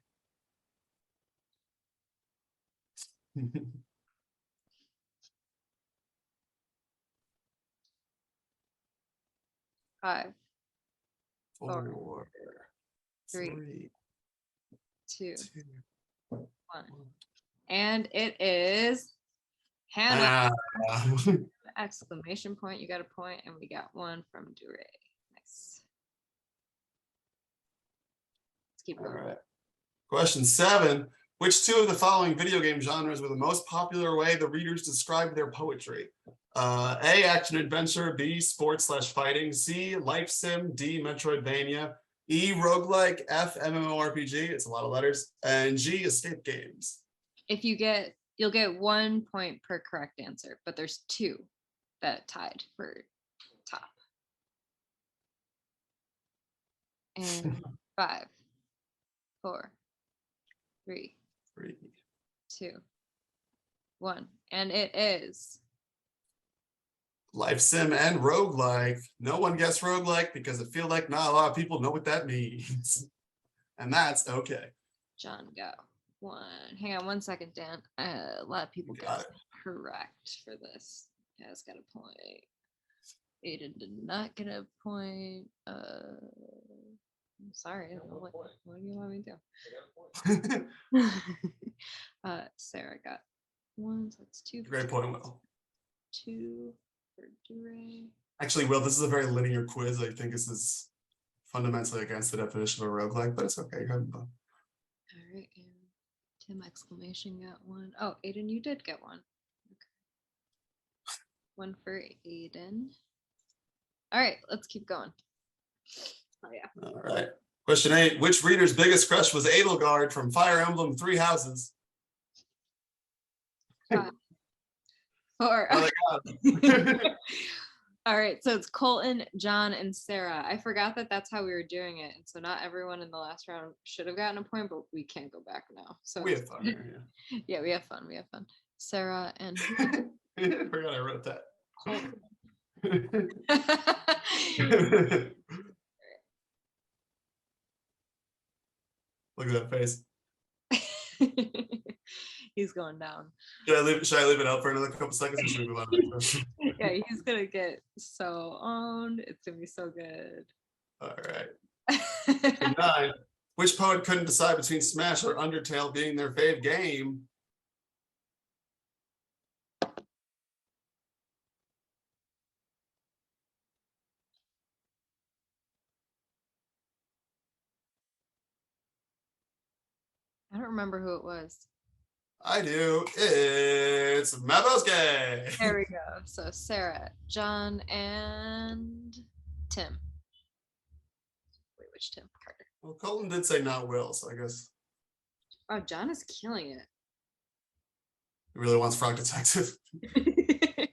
5, 4, 3, 2, 2. 1. And it is Hannah. Exclamation point. You got a point, and we got 1 from Dure. Nice. Let's keep All going. right. Question 7. Which 2 of the following video game genres were the most popular way the readers described their poetry? A, action adventure, B, sports/fighting, C, life sim, D, Metroidvania, E, roguelike, F, MMORPG, it's a lot of letters, and G, escape games. If you'll get 1 point per correct answer, but there's 2 that tied for top. And 5, 4, 3, 2, 1. And it is Life sim and roguelike. No one guessed roguelike because I feel like not a lot of people know what that means. And that's okay. John got 1. Hang on 1 second, Dan. A lot of people got it correct for this. Guys got a point. Aiden did not get a point. I'm sorry. I don't know what do you want me to do? Sarah got 1, so that's 2. Great point, Will. 2 for Dure. Actually, Will, this is a very linear quiz. I think this is fundamentally against the definition of a roguelike, but it's okay. Go ahead and vote. All right, and Tim exclamation got 1. Oh, Aiden, you did get 1. Okay. 1 for Aiden. All right, let's keep going. Oh yeah. All right. Question 8. Which reader's biggest crush was Edelgard from Fire Emblem 3 Houses? 5, 4. Oh my God. All right, so it's Colton, John, and Sarah. I forgot that that's how we were doing it, and so not everyone in the last round should have gotten a point, but we can't go back now. So We have fun here, yeah, we have fun. We have fun. Sarah and yeah. I forgot I wrote that. Colton. Look at that face. He's going down. Should I leave it out for another couple seconds or should we move on to the next question? Yeah, he's gonna get so owned. It's gonna be so good. All right. 9. Which poet couldn't decide between Smash or Undertale being their fave game? I don't remember who it was. I do. It's Bosque. There we go. So Sarah, John, and Tim. Wait, which Tim? Carter. Well, Colton did say not Will, so I guess Oh, John is killing he really wants Frog Detective. it.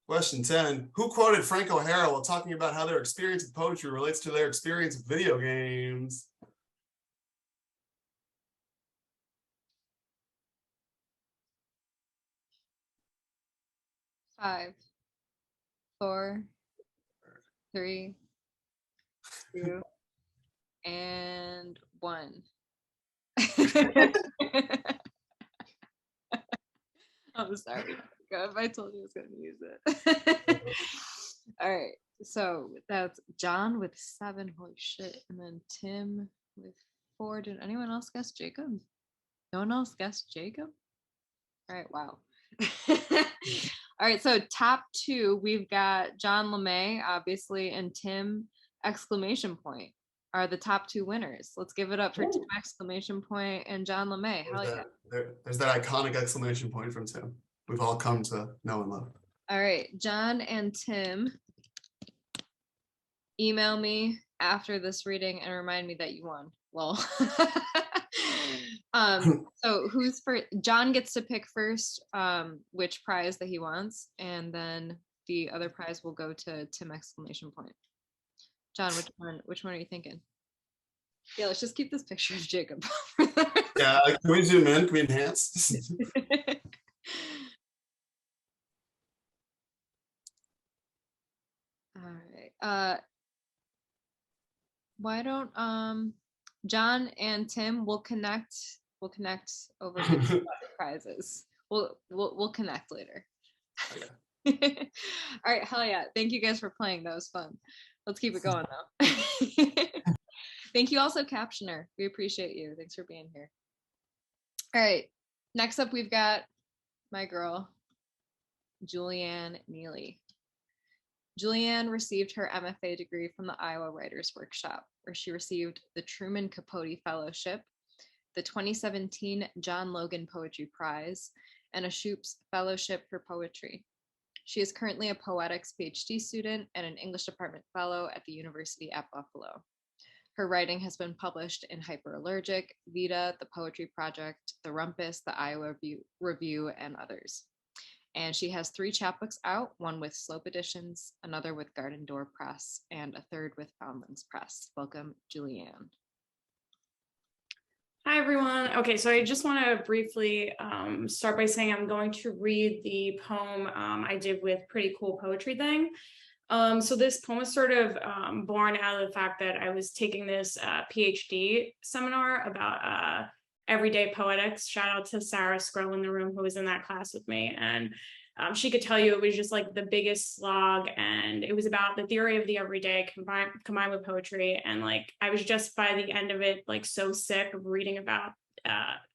Question 10. Who quoted Frank O'Hara while talking about how their experience with poetry relates to their experience with video games? Five, 4, 3, 2, and 1. I'm sorry. God, if I told you I was going to use it. All right. So that's John with 7. Holy shit. And then Tim with 4. Did anyone else guess Jacob? No one else guessed Jacob? All right. Wow. All right. So top 2, we've got John LeMay, obviously, and Tim exclamation point are the top 2 winners. Let's give it up for Tim exclamation point and John LeMay. Hell yeah. There's that iconic exclamation point from Tim. We've all come to know and love. All right, John and Tim, email me after this reading and remind me that you won. Well, So who's first? John gets to pick first which prize that he wants, and then the other prize will go to Tim exclamation point. John, which one are you thinking? Yeah, let's just keep this picture of Jacob. Yeah, can we zoom in? Can we enhance? All right. Why don't John and Tim will connect over the prizes. We'll connect later. Okay. All right, hell yeah. Thank you guys for playing. That was fun. Let's keep it going though. Thank you also, Captioner. We appreciate you. Thanks for being here. All right. Next up, we've got my girl, Julianne Neely. Julianne received her MFA degree from the Iowa Writers Workshop, where she received the Truman Capote Fellowship, the 2017 John Logan Poetry Prize, and a Shoops Fellowship for Poetry. She is currently a poetics PhD student and an English department fellow at the University at Buffalo. Her writing has been published in Hyperallergic, Vita, The Poetry Project, The Rumpus, The Iowa Review, and others. And she has 3 chapbooks out, one with Slope Editions, another with Garden Door Press, and a third with Foundlands Press. Welcome, Julianne. Hi, everyone. Okay, so I just want to briefly start by saying I'm going to read the poem I did with Pretty Cool Poetry Thing. So this poem is sort of born out of the fact that I was taking this PhD seminar about everyday poetics. Shout out to Sarah Scroll in the room who was in that class with me. And she could tell you it was just like the biggest slog, and it was about the theory of the everyday combined with poetry. And like, I was just by the end of it, like so sick of reading about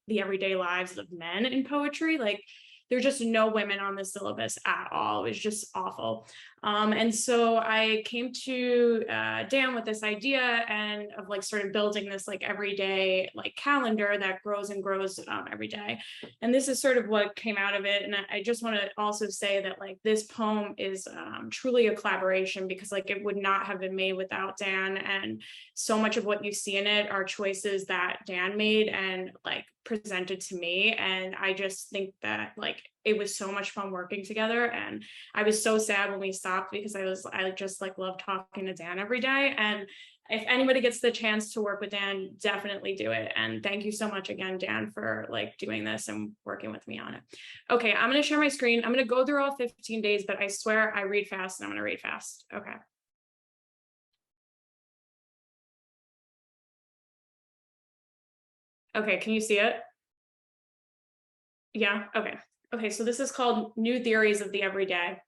the everyday lives of men in poetry. Like, there's just no women on the syllabus at all. It was just awful. And so I came to Dan with this idea and of like sort of building this like everyday like calendar that grows and grows every day. And this is sort of what came out of it. And I just want to also say that like this poem is truly a collaboration, because like it would not have been made without Dan. And so much of what you see in it are choices that Dan made and like presented to me. And I just think that like it was so much fun working together. And I was so sad when we stopped, because I just like love talking to Dan every day. And if anybody gets the chance to work with Dan, definitely do it. And thank you so much again, Dan, for like doing this and working with me on it. Okay, I'm going to share my screen. I'm going to go through all 15 days, but I swear I read fast and I'm going to read fast. Okay. Okay, can you see it? Yeah, okay. Okay, so this is called New Theories of the Everyday.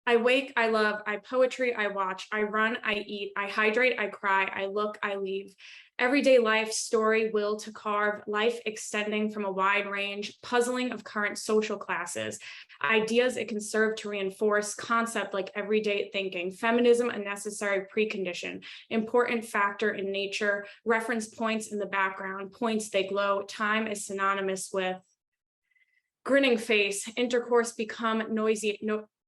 I wake, I love, I poetry, I watch, I run, I eat, I hydrate, I cry, I look, I leave. Everyday life, story, will to carve, life extending from a wide range, puzzling of current social classes, ideas it can serve to reinforce, concept like everyday thinking, feminism a necessary precondition, important factor in nature, reference points in the background, points they glow, time is synonymous with grinning face, intercourse become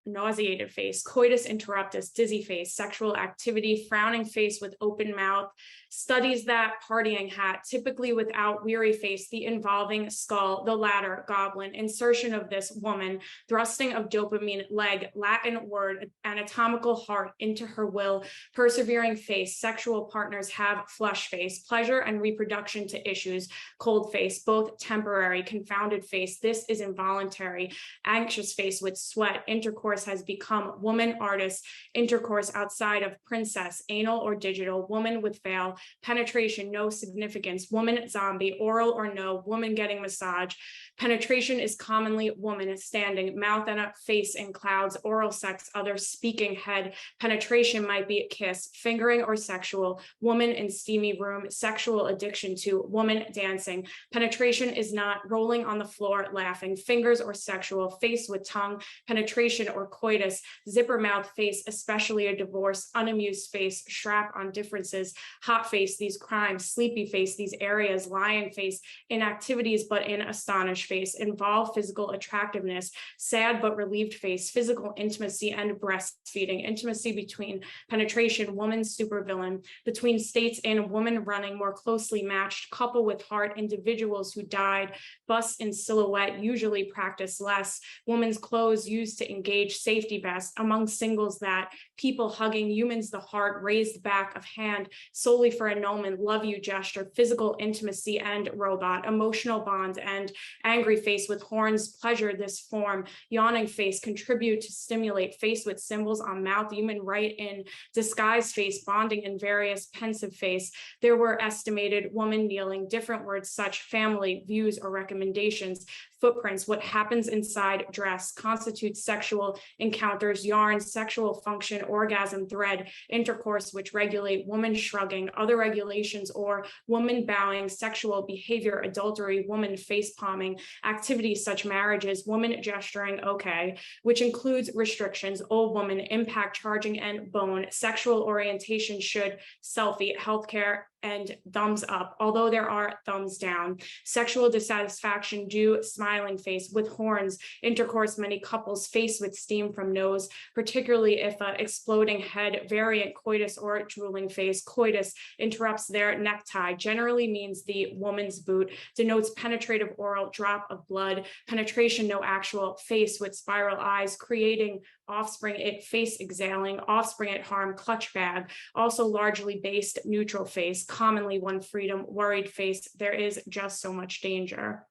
nauseated face, coitus interruptus, dizzy face, sexual activity, frowning face with open mouth, studies that partying hat, typically without weary face, the involving skull, the latter goblin, insertion of this woman, thrusting of dopamine leg, Latin word, anatomical heart into her will, persevering face, sexual partners have flush face, pleasure and reproduction to issues, cold face, both temporary, confounded face, this is involuntary, anxious face with sweat, intercourse has become woman artist, intercourse outside of princess, anal or digital, woman with veil, penetration, no significance, woman zombie, oral or no, woman getting massage, penetration is commonly woman standing, mouth and a face in clouds, oral sex, other speaking head, penetration might be a kiss, fingering or sexual, woman in steamy room, sexual addiction to, woman dancing, penetration is not rolling on the floor laughing, fingers or sexual, face with tongue, penetration or or coitus, zipper mouth face, especially a divorce, unamused face, strap on differences, hot face, these crimes, sleepy face, these areas, lying face, inactivities but in astonished face, involve physical attractiveness, sad but relieved face, physical intimacy and breastfeeding, intimacy between penetration, woman supervillain, between states in woman running more closely matched, couple with heart, individuals who died, bust in silhouette, usually practice less, woman's clothes used to engage, safety vest, among singles that, people hugging, humans the heart, raised back of hand, solely for annulment, love you gesture, physical intimacy and robot, emotional bond and angry face with horns, pleasure this form, yawning face, contribute to stimulate, face with symbols on mouth, human right in disguise face, bonding in various pensive face. There were estimated woman kneeling, different words such family, views or recommendations, footprints, what happens inside dress, constitutes sexual encounters, yarn, sexual function, orgasm, thread, intercourse, which regulate woman shrugging, other regulations or woman bowing, sexual behavior, adultery, woman face palming, activities such marriages, woman gesturing, okay, which includes restrictions, old woman, impact, charging, and bone, sexual orientation should, selfie, healthcare, and thumbs up, although there are thumbs down, sexual dissatisfaction due, smiling face with horns, intercourse, many couples face with steam from nose, particularly if a exploding head, variant coitus or drooling face, coitus interrupts their necktie, generally means the woman's boot, denotes penetrative oral drop of blood, penetration, no actual face with spiral eyes, creating offspring it, face exhaling, offspring at harm, clutch bag, also largely based neutral face, commonly one freedom, worried face, there is just so much danger.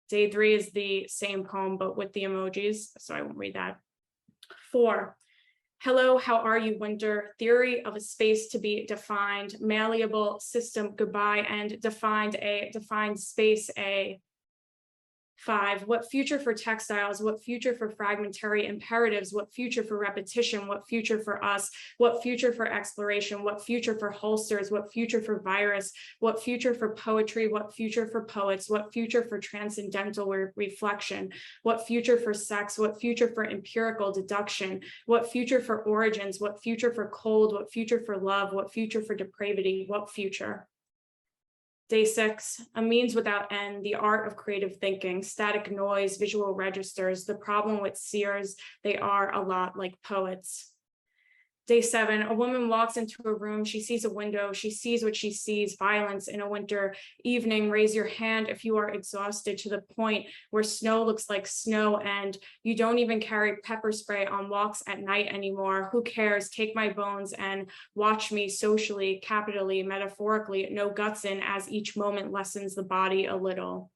Day 3 is the same poem, but with the emojis, so I won't read that. 4. Hello, how are you, winter? Theory of a space to be defined, malleable system, goodbye, and defined space, a. 5, what future for textiles, what future for fragmentary imperatives, what future for repetition, what future for us, what future for exploration, what future for holsters, what future for virus, what future for poetry, what future for poets, what future for transcendental reflection, what future for sex, what future for empirical deduction, what future for origins, what future for cold, what future for love, what future for depravity, what future. Day 6, a means without end, the art of creative thinking, static noise, visual registers, the problem with seers, they are a lot like poets. Day 7, a woman walks into a room, she sees a window, she sees what she sees, violence in a winter evening, raise your hand if you are exhausted to the point where snow looks like snow and you don't even carry pepper spray on walks at night anymore. Who cares? Take my bones and watch me socially, capitally, metaphorically, no guts in as each moment lessens the body a little.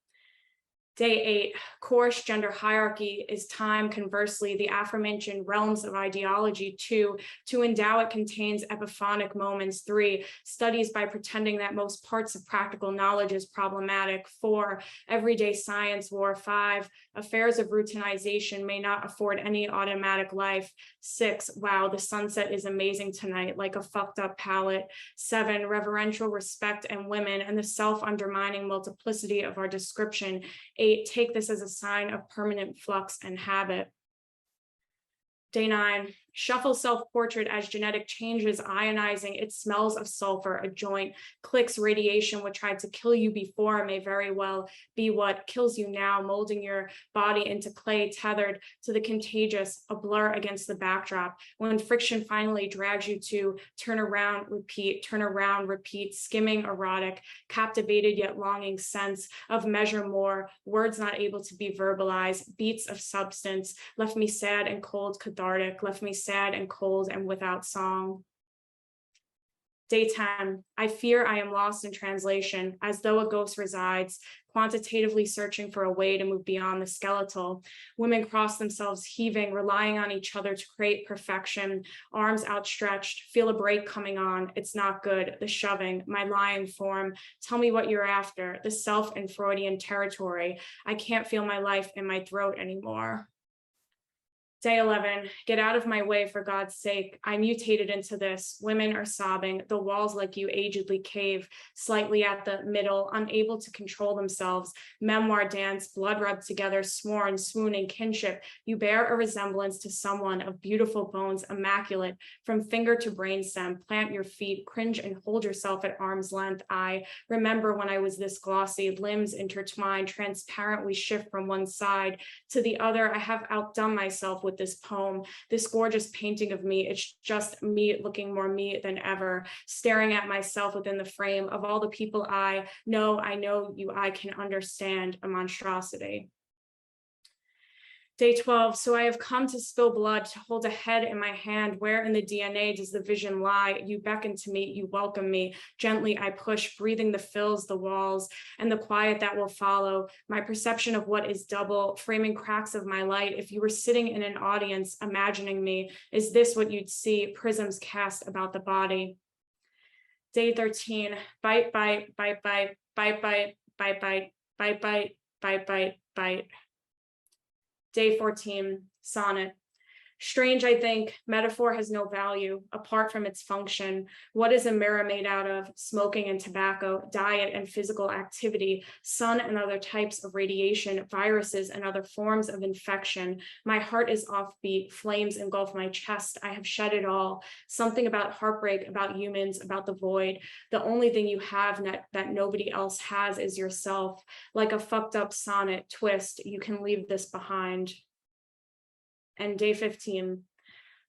Day 8, coarse gender hierarchy is time, conversely, the aforementioned realms of ideology. 2, to endow it contains epiphonic moments. 3, studies by pretending that most parts of practical knowledge is problematic. 4, everyday science war. 5, affairs of routinization may not afford any automatic life. 6, wow, the sunset is amazing tonight, like a fucked up palette. 7, reverential respect and women and the self-undermining multiplicity of our description. 8, take this as a sign of permanent flux and habit. Day 9, shuffle self-portrait as genetic changes, ionizing, it smells of sulfur, a joint, clicks radiation, what tried to kill you before may very well be what kills you now, molding your body into clay, tethered to the contagious, a blur against the backdrop. When friction finally drags you to turn around, repeat, skimming erotic, captivated yet longing sense of measure more, words not able to be verbalized, beats of substance, left me sad and cold, cathartic, left me sad and cold and without song. Day 10, I fear I am lost in translation, as though a ghost resides, quantitatively searching for a way to move beyond the skeletal. Women cross themselves, heaving, relying on each other to create perfection, arms outstretched, feel a break coming on, it's not good, the shoving, my lying form, tell me what you're after, the self in Freudian territory, I can't feel my life in my throat anymore. Day 11, get out of my way for God's sake. I mutated into this. Women are sobbing. The walls like you agedly cave, slightly at the middle, unable to control themselves. Memoir dance, blood rubbed together, sworn, swooning kinship. You bear a resemblance to someone of beautiful bones, immaculate, from finger to brainstem. Plant your feet, cringe and hold yourself at arm's length. I remember when I was this glossy, limbs intertwined, transparent, we shift from one side to the other. I have outdone myself with this poem, this gorgeous painting of me. It's just me looking more me than ever, staring at myself within the frame of all the people I know you, I can understand a monstrosity. Day 12, so I have come to spill blood, to hold a head in my hand. Where in the DNA does the vision lie? You beckon to me, you welcome me. Gently I push, breathing the fills, the walls, and the quiet that will follow. My perception of what is double, framing cracks of my light. If you were sitting in an audience, imagining me, is this what you'd see? Prisms cast about the body. Day 13, bite, bite, bite, bite, bite, bite, bite, bite, bite, bite, bite, bite, bite. Day 14, sonnet. Strange, I think, metaphor has no value apart from its function. What is a mirror made out of? Smoking and tobacco, diet and physical activity, sun and other types of radiation, viruses and other forms of infection. My heart is offbeat, flames engulf my chest. I have shed it all. Something about heartbreak, about humans, about the void. The only thing you have that nobody else has is yourself. Like a fucked up sonnet twist, you can leave this behind. And day 15,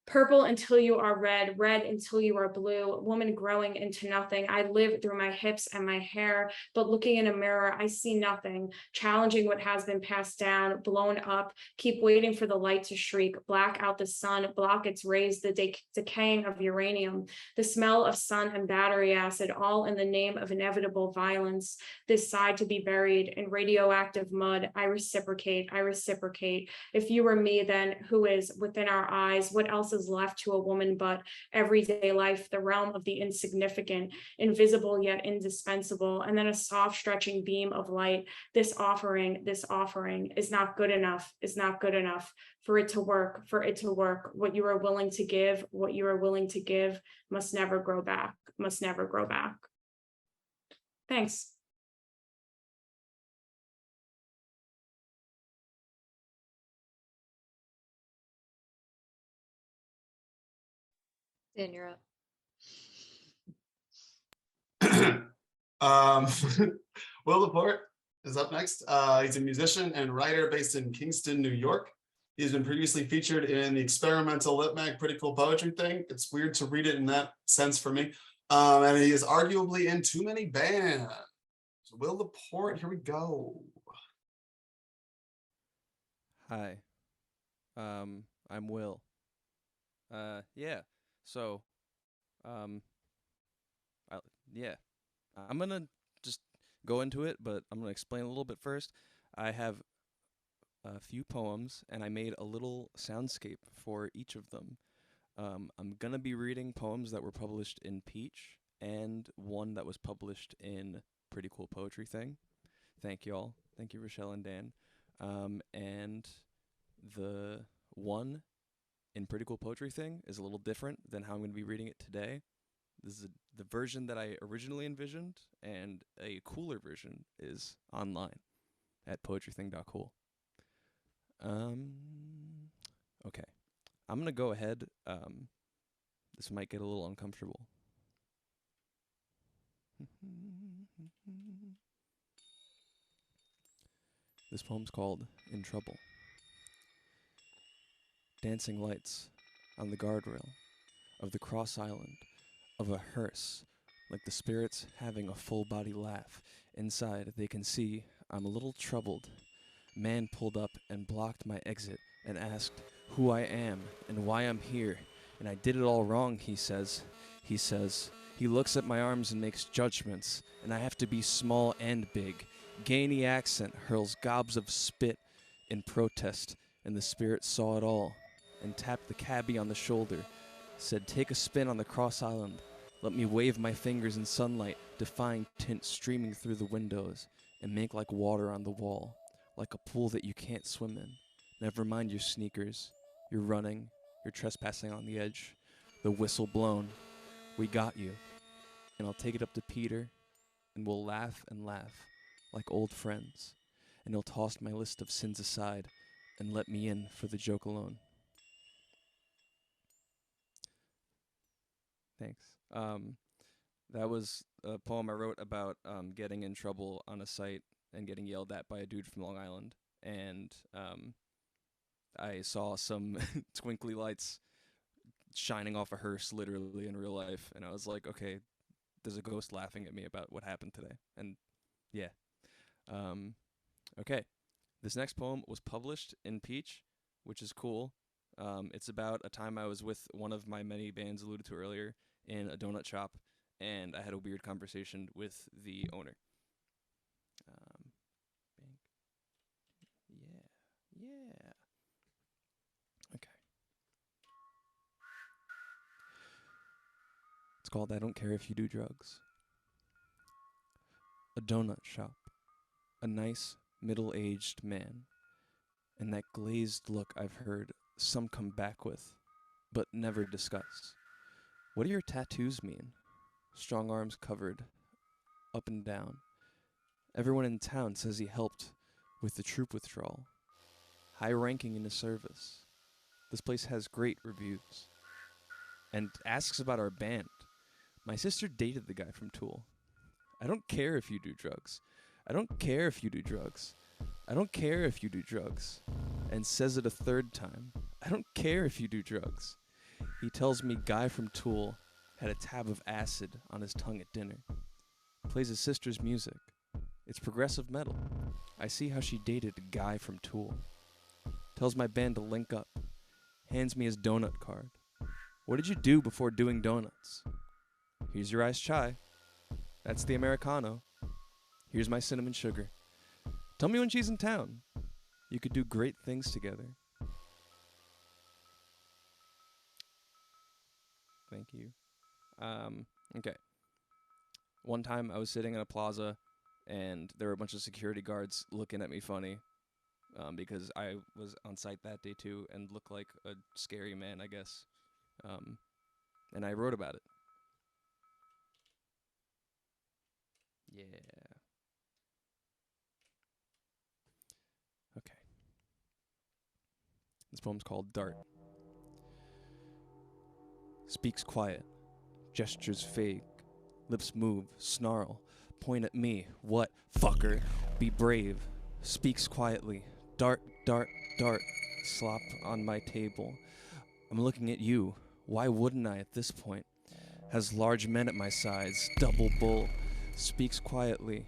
purple until you are red, red until you are blue, woman growing into nothing. I live through my hips and my hair, but looking in a mirror, I see nothing, challenging what has been passed down, blown up, keep waiting for the light to shriek, black out the sun, block its rays, the decaying of uranium, the smell of sun and battery acid, all in the name of inevitable violence, this side to be buried in radioactive mud. I reciprocate, I reciprocate. If you were me, then who is within our eyes? What else is left to a woman but everyday life, the realm of the insignificant, invisible yet indispensable, and then a soft stretching beam of light. This offering is not good enough, is not good enough for it to work, for it to work. What you are willing to give, what you are willing to give must never grow back, must never grow back. Thanks. Dan, you're up. Will LaPorte is up next. He's a musician and writer based in Kingston, New York. He's been previously featured in the experimental lit mag Pretty Cool Poetry thing. It's weird to read it in that sense for me. And he is arguably in too many bands. So Will LaPorte, here we go. Hi, I'm Will. Yeah. So, yeah, I'm gonna just go into it, but I'm gonna explain a little bit first. I have a few poems, and I made a little soundscape for each of them. I'm gonna be reading poems that were published in Peach, and one that was published in Pretty Cool Poetry Thing. Thank you all. Thank you, Rochelle and Dan. And the one in Pretty Cool Poetry Thing is a little different than how I'm going to be reading it today. This is the version that I originally envisioned, and a cooler version is online at poetrything.cool. Okay. I'm going to go ahead. This might get a little uncomfortable. This poem's called In Trouble. Dancing lights on the guardrail of the cross island of a hearse, like the spirits having a full body laugh. Inside they can see I'm a little troubled. Man pulled up and blocked my exit and asked who I am and why I'm here, and I did it all wrong, he says. He looks at my arms and makes judgments, and I have to be small and big. Gainy accent hurls gobs of spit in protest, and the spirit saw it all and tapped the cabbie on the shoulder, said, take a spin on the cross island. Let me wave my fingers in sunlight, defying tint streaming through the windows, and make like water on the wall, like a pool that you can't swim in. Never mind your sneakers, You're running, you're trespassing on the edge, the whistle blown. We got you. And I'll take it up to Peter, and we'll laugh and laugh like old friends. And he'll toss my list of sins aside and let me in for the joke alone. Thanks. That was a poem I wrote about getting in trouble on a site and getting yelled at by a dude from Long Island. And I saw some twinkly lights shining off a hearse literally in real life. And I was like, okay, there's a ghost laughing at me about what happened today. And yeah. Okay. This next poem was published in Peach, which is cool. It's about a time I was with one of my many bands alluded to earlier in a donut shop, and I had a weird conversation with the owner. Yeah. Okay. It's called I Don't Care If You Do Drugs. A donut shop. A nice, middle-aged man. And that glazed look I've heard some come back with, but never discuss. What do your tattoos mean? Strong arms covered, up and down. Everyone in town says he helped with the troop withdrawal. High ranking in the service. This place has great reviews. And asks about our band. My sister dated the guy from Tool. I don't care if you do drugs. I don't care if you do drugs. I don't care if you do drugs. And says it a third time. I don't care if you do drugs. He tells me guy from Tool had a tab of acid on his tongue at dinner. Plays his sister's music. It's progressive metal. I see how she dated a guy from Tool. Tells my band to link up. Hands me his donut card. What did you do before doing donuts? Here's your iced chai. That's the Americano. Here's my cinnamon sugar. Tell me when she's in town. You could do great things together. Thank you. Okay. One time I was sitting in a plaza and there were a bunch of security guards looking at me funny because I was on site that day too and looked like a scary man, I guess. And I wrote about it. Yeah. Okay. This poem's called Dart. Speaks quiet, gestures vague, lips move, snarl, point at me, what, fucker, be brave, speaks quietly, dart, dart, dart, slop on my table. I'm looking at you, why wouldn't I at this point? Has large men at my sides, double bull, speaks quietly,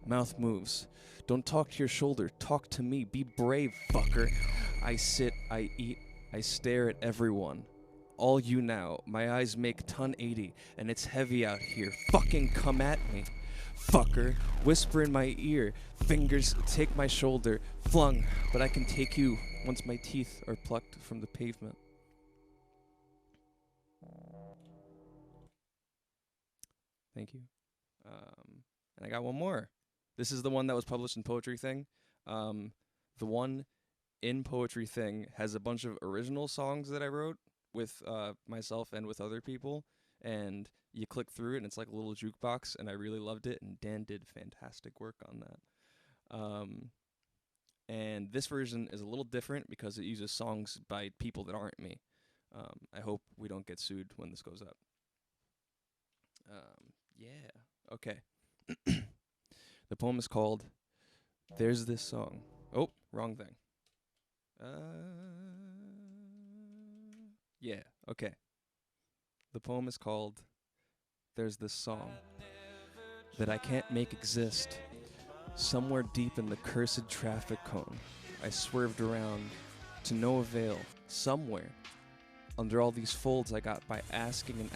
mouth moves. Don't talk to your shoulder, talk to me, be brave, fucker. I sit, I eat, I stare at everyone. All you now, my eyes make ton 80, and it's heavy out here. Fucking come at me, fucker. Whisper in my ear, fingers take my shoulder, flung, but I can take you once my teeth are plucked from the pavement. Thank you. And I got one more. This is the one that was published in Poetry Thing. The one in Poetry Thing has a bunch of original songs that I wrote with myself and with other people, and you click through it and it's like a little jukebox, and I really loved it, and Dan did fantastic work on that. And this version is a little different because it uses songs by people that aren't me. I hope we don't get sued when this goes up. Yeah, okay. The poem is called There's This Song. Oh, wrong thing. Yeah, okay. The poem is called There's This Song that I can't make exist. Somewhere deep in the cursed traffic cone, I swerved around to no avail. Somewhere under all these folds I got by asking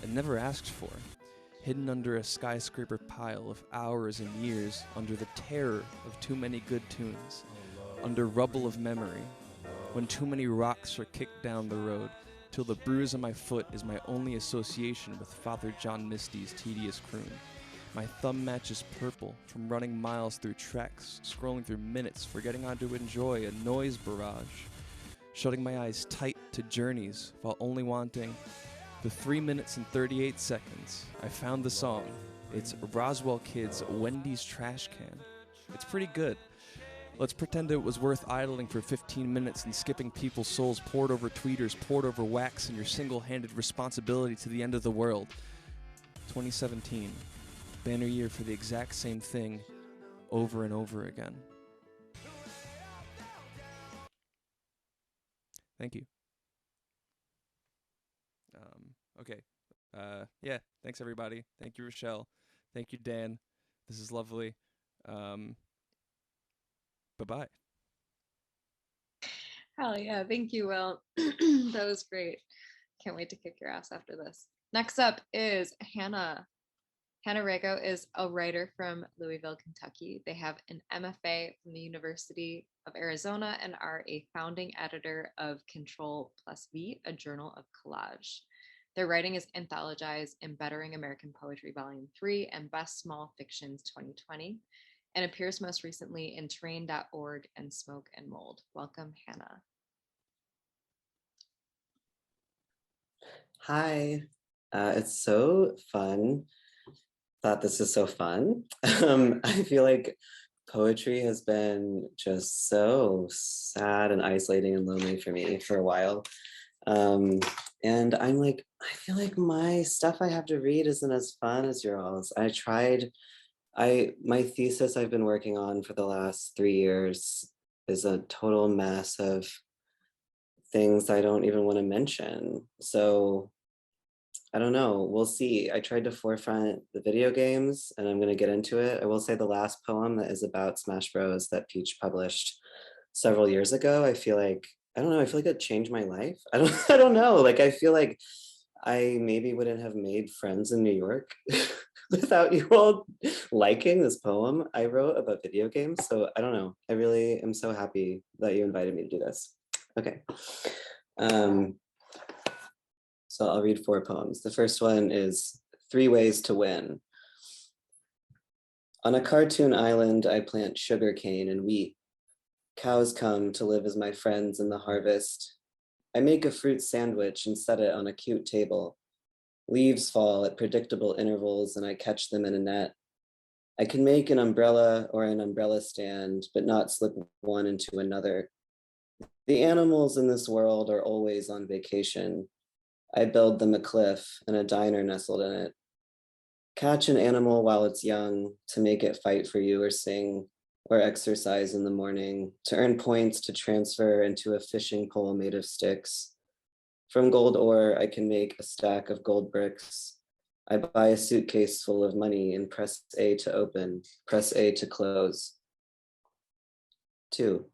and never asked for. Hidden under a skyscraper pile of hours and years, under the terror of too many good tunes, under rubble of memory, when too many rocks are kicked down the road, till the bruise on my foot is my only association with Father John Misty's tedious croon. My thumb matches purple from running miles through tracks, scrolling through minutes, forgetting how to enjoy a noise barrage. shutting my eyes tight to journeys while only wanting the 3 minutes and 38 seconds. I found the song. It's Roswell Kid's Wendy's Trash Can. It's pretty good. Let's pretend it was worth idling for 15 minutes and skipping people's souls poured over tweeters, poured over wax, and your single-handed responsibility to the end of the world. 2017. Banner year for the exact same thing over and over again. Thank you. Okay. Yeah, thanks everybody. Thank you, Rochelle. Thank you, Dan. This is lovely. Bye-bye. Hell yeah, thank you, Will. That was great. Can't wait to kick your ass after this. Next up is Hannah. Hannah Rego is a writer from Louisville, Kentucky. They have an MFA from the University of Arizona and are a founding editor of Control Plus V, a journal of collage. Their writing is anthologized in Bettering American Poetry Volume 3 and Best Small Fictions 2020, and appears most recently in Terrain.org and Smoke and Mold. Welcome, Hannah. Hi, it's so fun. Thought this is so fun. I feel like poetry has been just so sad and isolating and lonely for me for a while. And I'm like, I feel like my stuff I have to read isn't as fun as your all's. My thesis I've been working on for the last 3 years is a total mess of things I don't even want to mention. So I don't know, we'll see. I tried to forefront the video games and I'm going to get into it. I will say the last poem that is about Smash Bros that Peach published several years ago, I feel like it changed my life. I don't know. Like, I feel like I maybe wouldn't have made friends in New York without you all liking this poem I wrote about video games. So I don't know. I really am so happy that you invited me to do this. Okay. So I'll read 4 poems. The first one is 3 Ways to Win. On a cartoon island, I plant sugarcane and wheat. Cows come to live as my friends in the harvest. I make a fruit sandwich and set it on a cute table. Leaves fall at predictable intervals and I catch them in a net. I can make an umbrella or an umbrella stand, but not slip one into another. The animals in this world are always on vacation. I build them a cliff and a diner nestled in it. Catch an animal while it's young to make it fight for you or sing or exercise in the morning to earn points to transfer into a fishing pole made of sticks. From gold ore, I can make a stack of gold bricks. I buy a suitcase full of money and press A to open, press A to close. 2,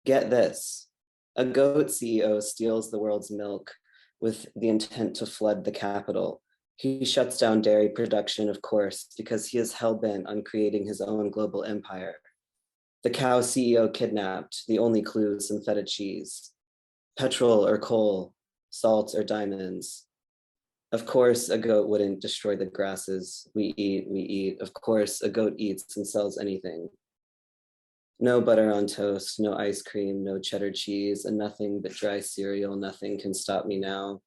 get this. A goat CEO steals the world's milk with the intent to flood the capital. He shuts down dairy production, of course, because he is hell-bent on creating his own global empire. The cow CEO kidnapped, the only clue, some feta cheese. Petrol or coal, salt or diamonds. Of course, a goat wouldn't destroy the grasses. We eat. Of course, a goat eats and sells anything. No butter on toast, no ice cream, no cheddar cheese, and nothing but dry cereal. Nothing can stop me now.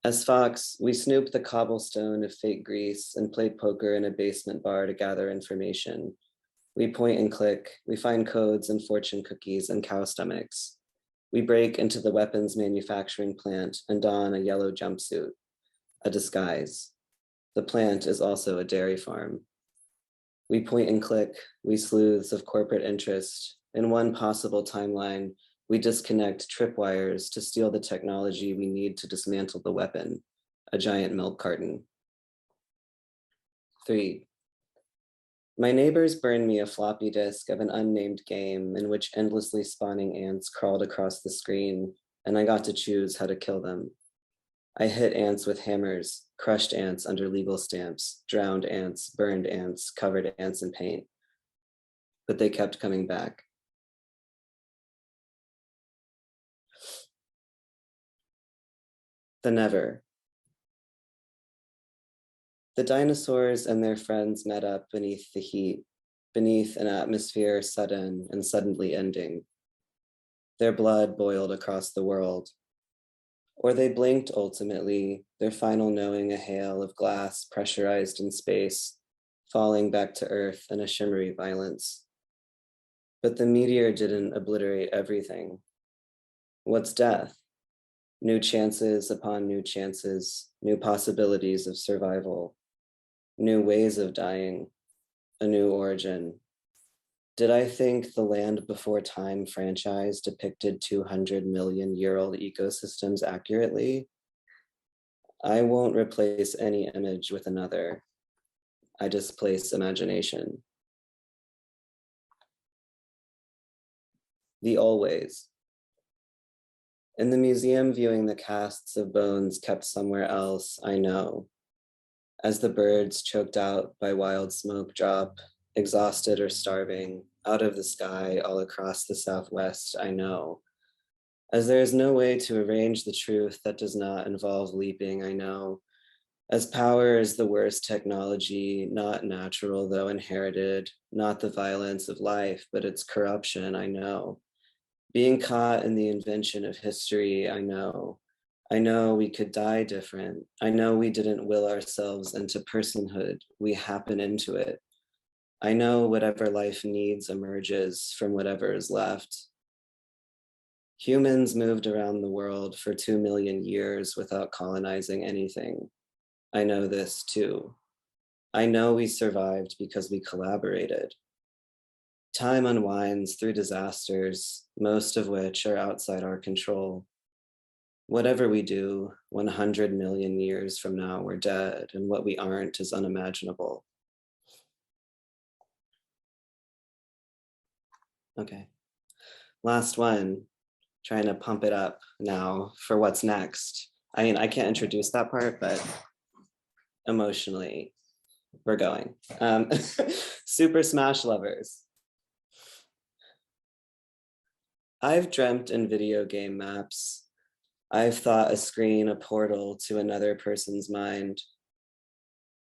As Fox, we snoop the cobblestone of fake Greece and play poker in a basement bar to gather information. We point and click, we find codes and fortune cookies and cow stomachs. We break into the weapons manufacturing plant and don a yellow jumpsuit, a disguise. The plant is also a dairy farm. We point and click, we sleuths of corporate interest. In one possible timeline, we disconnect tripwires to steal the technology we need to dismantle the weapon, a giant milk carton. 3, my neighbors burned me a floppy disk of an unnamed game in which endlessly spawning ants crawled across the screen, and I got to choose how to kill them. I hit ants with hammers, crushed ants under legal stamps, drowned ants, burned ants, covered ants in paint. But they kept coming back. The never. The dinosaurs and their friends met up beneath the heat, beneath an atmosphere sudden and suddenly ending. Their blood boiled across the world. Or they blinked ultimately, their final knowing a hail of glass pressurized in space, falling back to Earth in a shimmery violence. But the meteor didn't obliterate everything. What's death? New chances upon new chances, new possibilities of survival, new ways of dying, a new origin. Did I think the Land Before Time franchise depicted 200 million year old ecosystems accurately? I won't replace any image with another. I displace imagination. The always. In the museum, viewing the casts of bones kept somewhere else, I know. As the birds choked out by wild smoke drop, exhausted or starving, out of the sky all across the Southwest, I know. As there is no way to arrange the truth that does not involve leaping, I know. As power is the worst technology, not natural, though inherited, not the violence of life, but its corruption, I know. Being caught in the invention of history, I know. I know we could die different. I know we didn't will ourselves into personhood. We happen into it. I know whatever life needs emerges from whatever is left. Humans moved around the world for 2 million years without colonizing anything. I know this too. I know we survived because we collaborated. Time unwinds through disasters, most of which are outside our control. Whatever we do, 100 million years from now, we're dead, and what we aren't is unimaginable. Okay, last one, trying to pump it up now for what's next. I mean, I can't introduce that part, but emotionally, we're going. Super Smash Lovers. I've dreamt in video game maps. I've thought a screen a portal to another person's mind.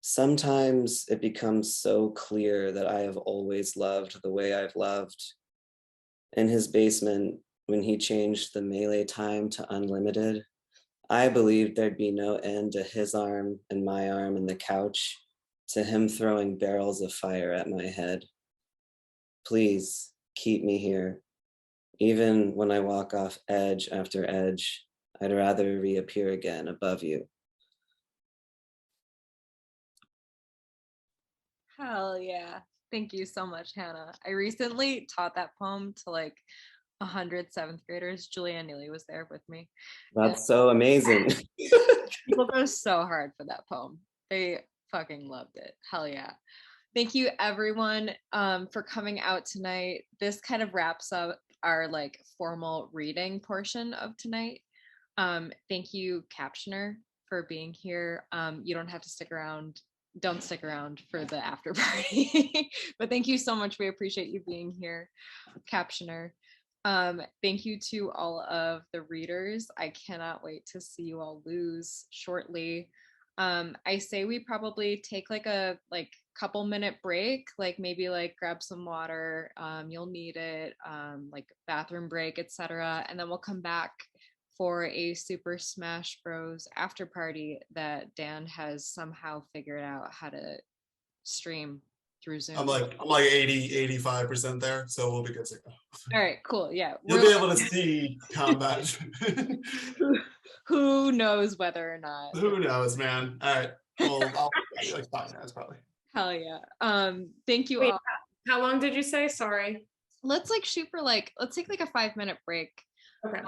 Sometimes it becomes so clear that I have always loved the way I've loved. In his basement, when he changed the melee time to unlimited, I believed there'd be no end to his arm and my arm and the couch, to him throwing barrels of fire at my head. Please keep me here. Even when I walk off edge after edge, I'd rather reappear again above you. Hell yeah. Thank you so much, Hannah. I recently taught that poem to like 100 seventh graders. Julianne Neely was there with me. That's so amazing. People go so hard for that poem. They fucking loved it. Hell yeah. Thank you everyone for coming out tonight. This kind of wraps up our like formal reading portion of tonight. Thank you, Captioner, for being here. You don't have to stick around. Don't stick around for the after party. But thank you so much. We appreciate you being here, Captioner. Thank you to all of the readers. I cannot wait to see you all lose shortly. I say we probably take like a couple minute break, like maybe like grab some water, you'll need it, like bathroom break, etc. And then we'll come back for a Super Smash Bros. After party that Dan has somehow figured out how to stream through Zoom. I'm like 85% there, so we'll be good to go. All right, cool. Yeah. You'll be able to see combat. Who knows whether or not. Who knows, man? All right. Well, I'll be like 5 minutes probably. Hell yeah. Thank you Wait, all. how long did you say? Sorry. Let's like shoot for like, let's take like a 5-minute break. Okay.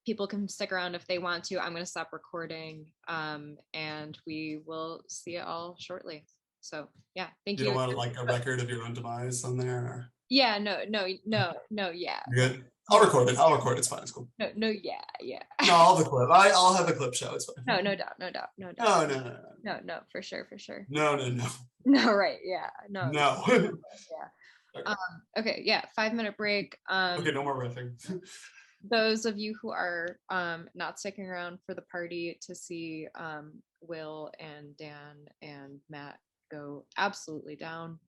People can stick around if they want to. I'm going to stop recording, and we will see you all shortly. So yeah, thank you. You don't want like a record of your own demise on there? Or? Yeah, no, yeah. You're good? I'll record it. It's fine. It's cool. No, yeah. No, I'll have a clip. I'll have a clip show. It's fine. No doubt. No, for sure. No. No, right, yeah, no. Yeah. Okay, yeah, 5-minute break. Okay, no more riffing. Those of you who are not sticking around for the party to see Will and Dan and Matt go absolutely down.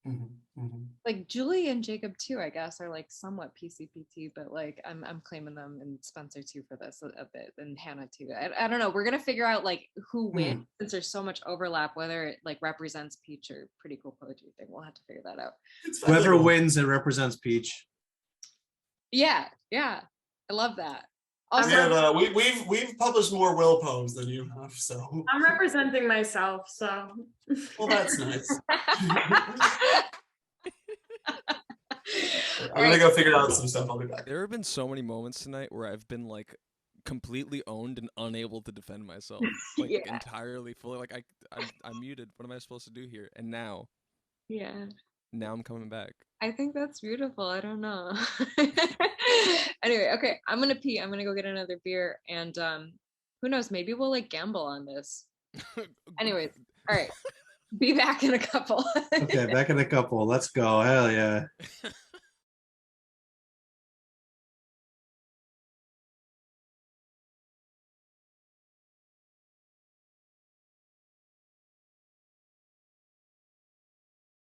Mhm, mhm. Like Julie and Jacob too, I guess, are like somewhat PCPT, but like I'm claiming them and Spencer too for this a bit, and Hannah too. I don't know. We're gonna figure out like who wins since there's so much overlap, whether it like represents Peach or Pretty Cool Poetry thing. We'll have to figure that out. Whoever wins, it represents Peach. Yeah, I love that. We Also, have, we've published more Will poems than you have, so I'm representing myself, so. well, that's nice. I'm gonna go figure out some stuff. I'll be back. There have been so many moments tonight where I've been like completely owned and unable to defend myself, like Yeah. entirely fully. Like I'm muted. What am I supposed to do here? And now I'm coming back. I think that's beautiful. I don't know. Anyway, okay, I'm gonna pee. I'm gonna go get another beer, and who knows? Maybe we'll like gamble on this. Anyways, all right. Be back in a couple. Okay, back in a couple. Let's go. Hell yeah.